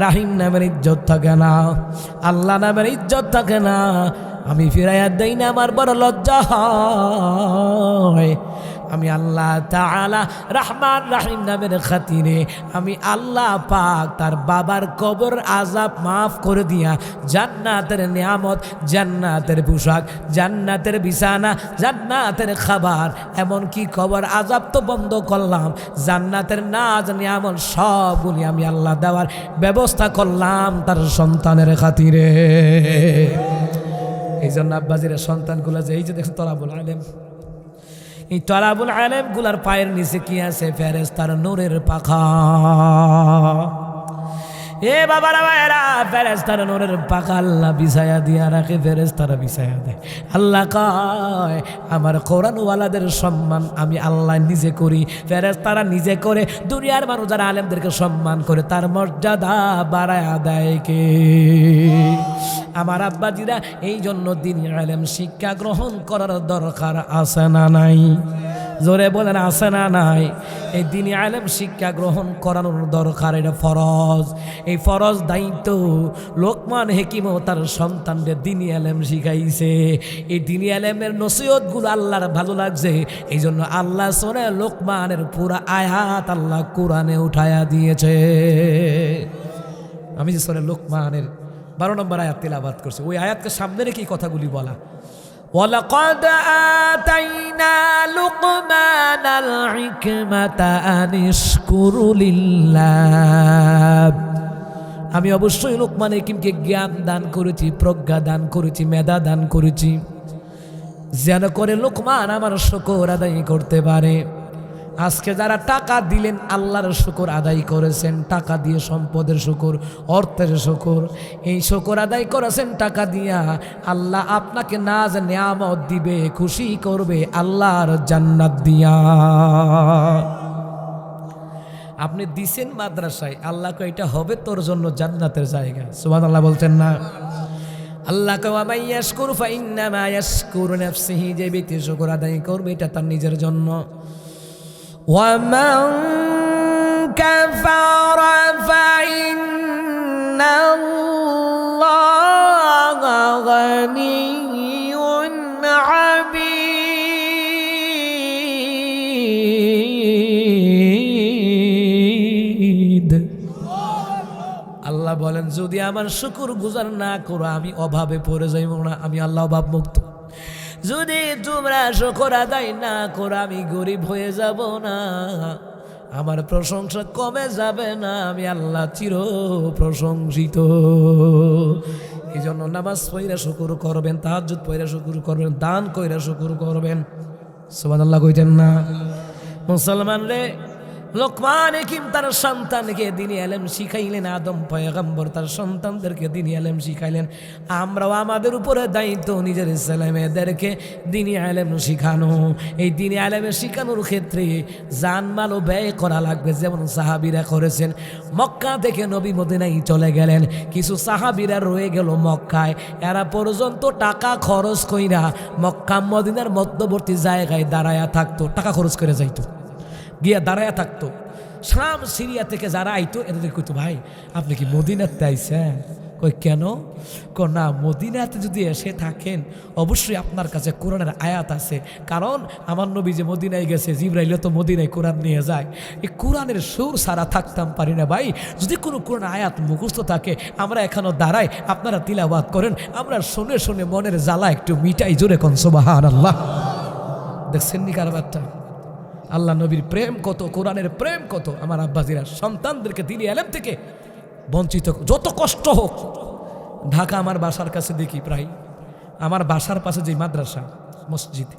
রাহিম নামের ইজ্জত থাকে না, আল্লাহ নামের ইজ্জত থাকে না। আমি ফিরাইয়া দেই না, আমার বড় লজ্জা হয়। আমি আল্লাহ তাআলা রহমান রাহিম নামের খাতিরে আমি আল্লাহ পাক তার বাবার কবর আযাব মাফ করে দিয়া জান্নাতের নিয়ামত, জান্নাতের পোশাক, জান্নাতের বিছানা, জান্নাতের খাবার, এমনকি কবর আযাব তো বন্ধ করলাম, জান্নাতের নাজ নিয়ামত সবগুলি আমি আল্লাহ দেওয়ার ব্যবস্থা করলাম তার সন্তানের খাতিরে। এই জন্য আব্বাজিরা সন্তানগুলো যে এই যে দেখুন তলাবুল আলেম, এই তলাবুল আলেম গুলার পায়ের নিচে কি আছে? ফেরেশতার নূরের পাখা। এ বাবারা ভাইরা, ফেরেশতার নূরের পাখা আল্লাহ বিছায়া দিয়া রাখে, ফেরেশতারা বিছায়া দেয়। আল্লাহ কয় আমার কোরআনওয়ালাদের সম্মান আমি আল্লাহ নিজে করি, ফেরেশতারা নিজে করে। দুনিয়ার মানুষ যারা আলেমদেরকে সম্মান করে তার মর্যাদা বাড়ায়া দেয় কে? আমার আব্বাজিরা। এই জন্য দ্বীনি ইলম শিক্ষা গ্রহণ করার দরকার আছে না নাই? জোরে বলেন আছে না নাই? এই দ্বীনি ইলম শিক্ষা গ্রহণ করানোর দরকার, এটা ফরজ। এই ফরজ দায়িত্ব লোকমান হাকিমও তার সন্তানদের দ্বীনি ইলম শিখাইছে। এই দ্বীনি ইলমের নসিহতগুলো আল্লাহর ভালো লাগছে, এই জন্য আল্লাহ সূরা লোকমানের পুরা আয়াত আল্লাহ কোরআনে উঠায়া দিয়েছে। আমি যে সূরা লোকমানের 12 নম্বর আয়াত তেলাওয়াত করছি, ওই আয়াতকে সামনে রেখে এই কথাগুলি বলা। ওয়ালাকাদ আতাইনা লুকমানাল হিকমাতা আনিশকুরু লিল্লাহ। আমি অবশ্যই লোকমান হাকিমকে জ্ঞান দান করেছি, প্রজ্ঞা দান করেছি, মেধা দান করেছি, যেন করে লোকমান আমার শুকর আদায় করতে পারে। আজকে যারা টাকা দিলেন আল্লাহর শুকর আদায় করেছেন, টাকা দিয়ে সম্পদের শুকর, অর্থের শুকর, এই শুকর আদায় করেছেন টাকা দিয়া, আল্লাহ আপনাকে নাজ নিয়ামত দিবে, খুশি করবে আল্লাহর জান্নাত দিয়া। আপনি দিছেন মাদ্রাসায়, আল্লাহকে এটা হবে তোর জন্য জান্নাতের জায়গা। সুবহানাল্লাহ বলছেন না? আল্লাহ কে ওয়া মাইয়াশকুর ফাইন্নামা ইয়াশকুরু নাফসিহি, যে ব্যক্তি শুকর আদায় করবে এটা তার নিজের জন্য। ওয়া মান কাফারা ফাইন্নাল্লাহা গানিয়্যুন হামিদ। আল্লাহ বলেন যদি আমার শুকর গুজার না করো আমি অভাবে পড়ে যাইব না, আমি আল্লাহ অভাব মুক্ত। যদি তোমরা শুকর আদায় না করো আমি গরিব হয়ে যাব না, আমার প্রশংসা কমে যাবে না, আমি আল্লাহ চির প্রশংসিত। এই জন্য নামাজ পড়া শুকর করবেন, তাহাজ্জুদ পড়া শুকর করবেন, দান কইরা শুকর করবেন। সুবহানাল্লাহ কইতেন না? মুসলমান রে, লোকমান হাকিম তার সন্তানকে দ্বীনি ইলম শিখাইলেন, আদম পয়গম্বর তার সন্তানদেরকে দ্বীনি ইলম শিখাইলেন। আমরাও আমাদের উপরে দায়িত্ব নিজের ছেলেমেয়েদেরকে দ্বীনি ইলম শিখানো। এই দ্বীনি ইলম শিখানোর ক্ষেত্রে জানমালও ব্যয় করা লাগবে, যেমন সাহাবীরা করেছেন। মক্কা থেকে নবী মদিনায় চলে গেলেন, কিছু সাহাবীরা রয়ে গেল মক্কায়, এরা পর্যন্ত টাকা খরচ কইরা মক্কা মদিনার মধ্যবর্তী জায়গায় দাঁড়ায়া থাকতো, টাকা খরচ করে যাইতো, গিয়া দাঁড়ায়া থাকতো। শাম সিরিয়া থেকে যারা আইতো এদের কইতো ভাই আপনি কি মদিনাতে আইছেন? কই কেন? না, মদিনাতে যদি এসে থাকেন অবশ্যই আপনার কাছে কোরআনের আয়াত আছে, কারণ আমার নবী যে মদিনায় গেছে, জিবরাইলও তো মদিনায় কোরআন নিয়ে যায়। এই কোরআনের সুর সারা থাকতাম পারি না ভাই, যদি কোনো কোরআন আয়াত মুখস্থ থাকে আমরা এখনো দাঁড়াই, আপনারা তিলাওয়াত করেন, আমরা শুনে শুনে মনের জ্বালা একটু মিটাই। জোরে কোন সুবহানাল্লাহ। দেখছেন নি কারবারটা? আল্লাহ নবীর প্রেম কত, কোরআনের প্রেম কত। আমার আব্বাজিরা সন্তানদেরকে দ্বীনি ইলম থেকে বঞ্চিত, যত কষ্ট হোক। ঢাকা আমার বাসার কাছে দেখি, প্রায় আমার বাসার পাশে যে মাদ্রাসা মসজিদ,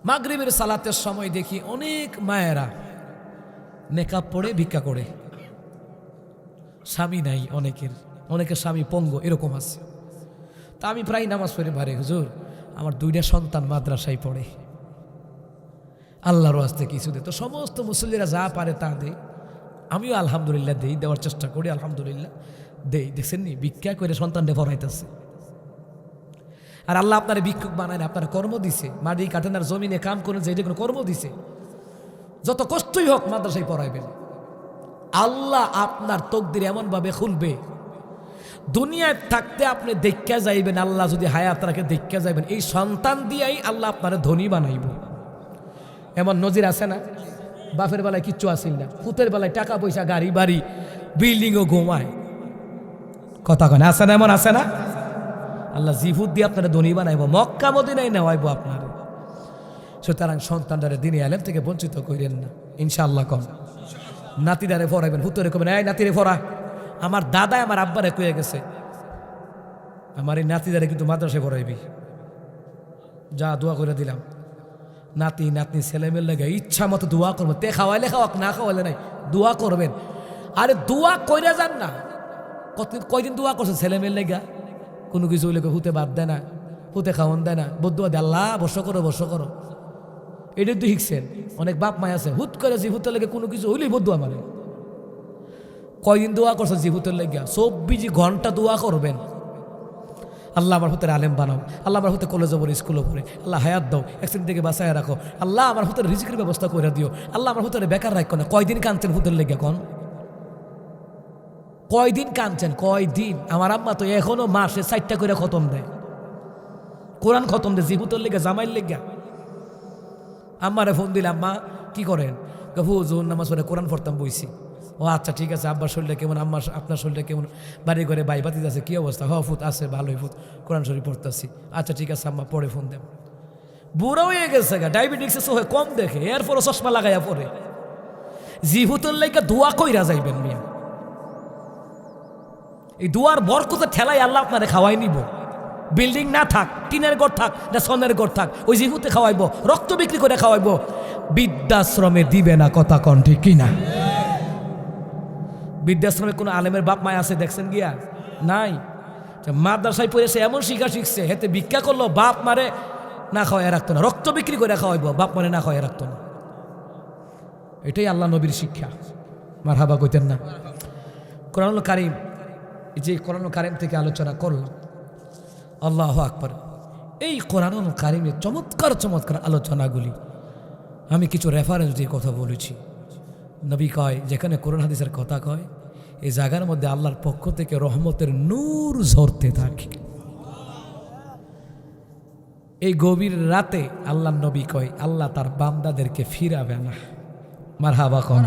মাগরিবের সালাতের সময় দেখি অনেক মায়েরা নেকাব পড়ে ভিক্ষা করে, স্বামী নাই অনেকের স্বামী পঙ্গু, এরকম আছে। তা আমি প্রায় নামাজ পড়ে বাড়ি, হুজুর আমার 2টা সন্তান মাদ্রাসায় পড়ে, আল্লাহর ওয়াস্তে কিছু দে। তো সমস্ত মুসল্লিরা যা পারে তা দেয়, আমিও আলহামদুলিল্লাহ দেই, দেওয়ার চেষ্টা করি, আলহামদুলিল্লাহ দেই। দেখছেন নি ভিক্ষা করে সন্তানটা পড়াইতেছে। আর আল্লাহ আপনার ভিক্ষুক বানায় না, আপনার কর্ম দিছে, মাটি কাটেন আর জমিনে কাম করেন, যে কোনো কর্ম দিছে, যত কষ্টই হোক মাদ্রাসায় পড়াইবেন। আল্লাহ আপনার তকদির এমনভাবে খুলবে, দুনিয়ায় থাকতে আপনি দেখা যাইবেন, আল্লাহ যদি হায়াত রাখে দেখা যাইবেন এই সন্তান দিয়েই আল্লাহ আপনার ধনী বানাইব। এমন নজির আছে না? বাপের বেলায় কিচ্ছু আসিল না, পুতের বেলায় টাকা পয়সা, গাড়ি বাড়ি, বিল্ডিংও ঘুমায়, কথা কয় না? আছে না? এমন আছে না? আল্লাহ জিভুত দিয়ে আপনারা ধনী বানাইব, মক্কা মদিনায় নেওয়াইব আপনার। সুতরাং সন্তানরা দ্বীনি ইলম থেকে বঞ্চিত করেন না, ইনশাআল্লাহ। কন নাতিদারে পড়াইবেন, হুতরে কবেন এই নাতিরে পড়া। আমার দাদা আমার আব্বারে কয়ে গেছে, আমার এই নাতিদারে কিন্তু মাদ্রাসায় পড়াইবি, যা দোয়া করে দিলাম। নাতি নাতনি ছেলেমেয়ের লাগে ইচ্ছা মতো দোয়া করবেন, তে খাওয়াইলে খাওয়াক, না খাওয়াইলে নাই, দোয়া করবেন। আরে দোয়া কইরা যান না। কয়দিন দোয়া করছেন ছেলেমেয়ের লেগা? কোনো কিছু হইলে হুতে বাদ দেয় না, হুতে খাওয়ান দেয় না, বদুয়া দে, আল্লাহ বর্ষ করো বর্ষ করো। এটাই তো শিখছেন। অনেক বাপ মায় আছে হুত করে জিহুতের লেগে কোনো কিছু হইলেই বদুয়া মারে। কয়দিন দোয়া করছেন জিহুতের লেগা? 24 ঘন্টা দোয়া করবেন। আল্লাহ আমার হুতের আলেম বানাও, আল্লাহ আমার হুতে কলেজে পড়ে, স্কুলে পড়ে, আল্লাহ হায়াত দাও, অ্যাক্সিডেন্ট থেকে বাঁচায় রাখো, আল্লাহ আমার হুতের রিজিকের ব্যবস্থা করে দিও, আল্লাহ আমার হুতের বেকার রাখো না। কয়দিন কাঁদছেন হুতের লেগে? কোন কয়দিন কাঁদছেন? কয়দিন? আমার আম্মা তো এখনো মাসে 4টা করে খতম দেয়, কোরআন খতম দেয় জিহুতের লেগে, জামাইয়ের লেগে। আম্মারে ফোন দিলাম, মা কি করেন? হুজুর নামাজ পড়ে কোরআন পড়তাম বইছি। ও আচ্ছা ঠিক আছে, আব্বার শরীরটা কেমন, আম্মার আপনার শরীরটা কেমন, বাড়ি ঘরে ভাই বাতিজ আছে, কী অবস্থা? ফুত আছে, ভালোই ফুত, কোরআন শরীফ পড়তেছি। আচ্ছা ঠিক আছে আম্মা, পরে ফোন দেব। বুড়া হয়ে গেছে গা, ডায়াবেটিক্স হয়ে কম দেখে, এরপরে চশমা লাগাইয়া পরে। জিহুতের লাইকা দোয়া কইরা যাইবেন মিয়া, এই দোয়ার বরকতে ঠেলাই আল্লাহ আপনারে খাওয়াই নিব। বিল্ডিং না থাক, টিনের ঘর থাক না সনের ঘর থাক, ওই জিহুতে খাওয়াইবো, রক্ত বিক্রি করে খাওয়াইবো। বৃদ্ধাশ্রমে দিবে না, কথা কন ঠিক কিনা? বৃদ্ধাশ্রমে কোনো আলেমের বাপ মায় আছে দেখছেন গিয়া? নাই। মাদ্রাসায় পড়েছে এমন শিক্ষা শিখছে, হেতে ভিক্ষা করলো, বাপ মারে না খাওয়াই রাখতো না, রক্ত বিক্রি করে খাওয়াইব, বাপ মারে না খাওয়াই রাখতো না। এটাই আল্লাহ নবীর শিক্ষা। মারহাবা কইতেন না? কোরআনুল কারীম, যে কোরআনুল কারীম থেকে আলোচনা করলাম, আল্লাহু আকবার। এই কোরআনুল কারীমের চমৎকার চমৎকার আলোচনাগুলি আমি কিছু রেফারেন্স দিয়ে কথা বলেছি। নবী কয়, যেখানে কোরআন হাদিসের কথা কয়, এই জায়গার মধ্যে আল্লাহর পক্ষ থেকে রহমতের নূর ঝরতে থাকে। এই গভীর রাতে আল্লাহ নবী কয়, আল্লাহ তার বান্দাদেরকে ফিরাবে না। মারহাবা কোন?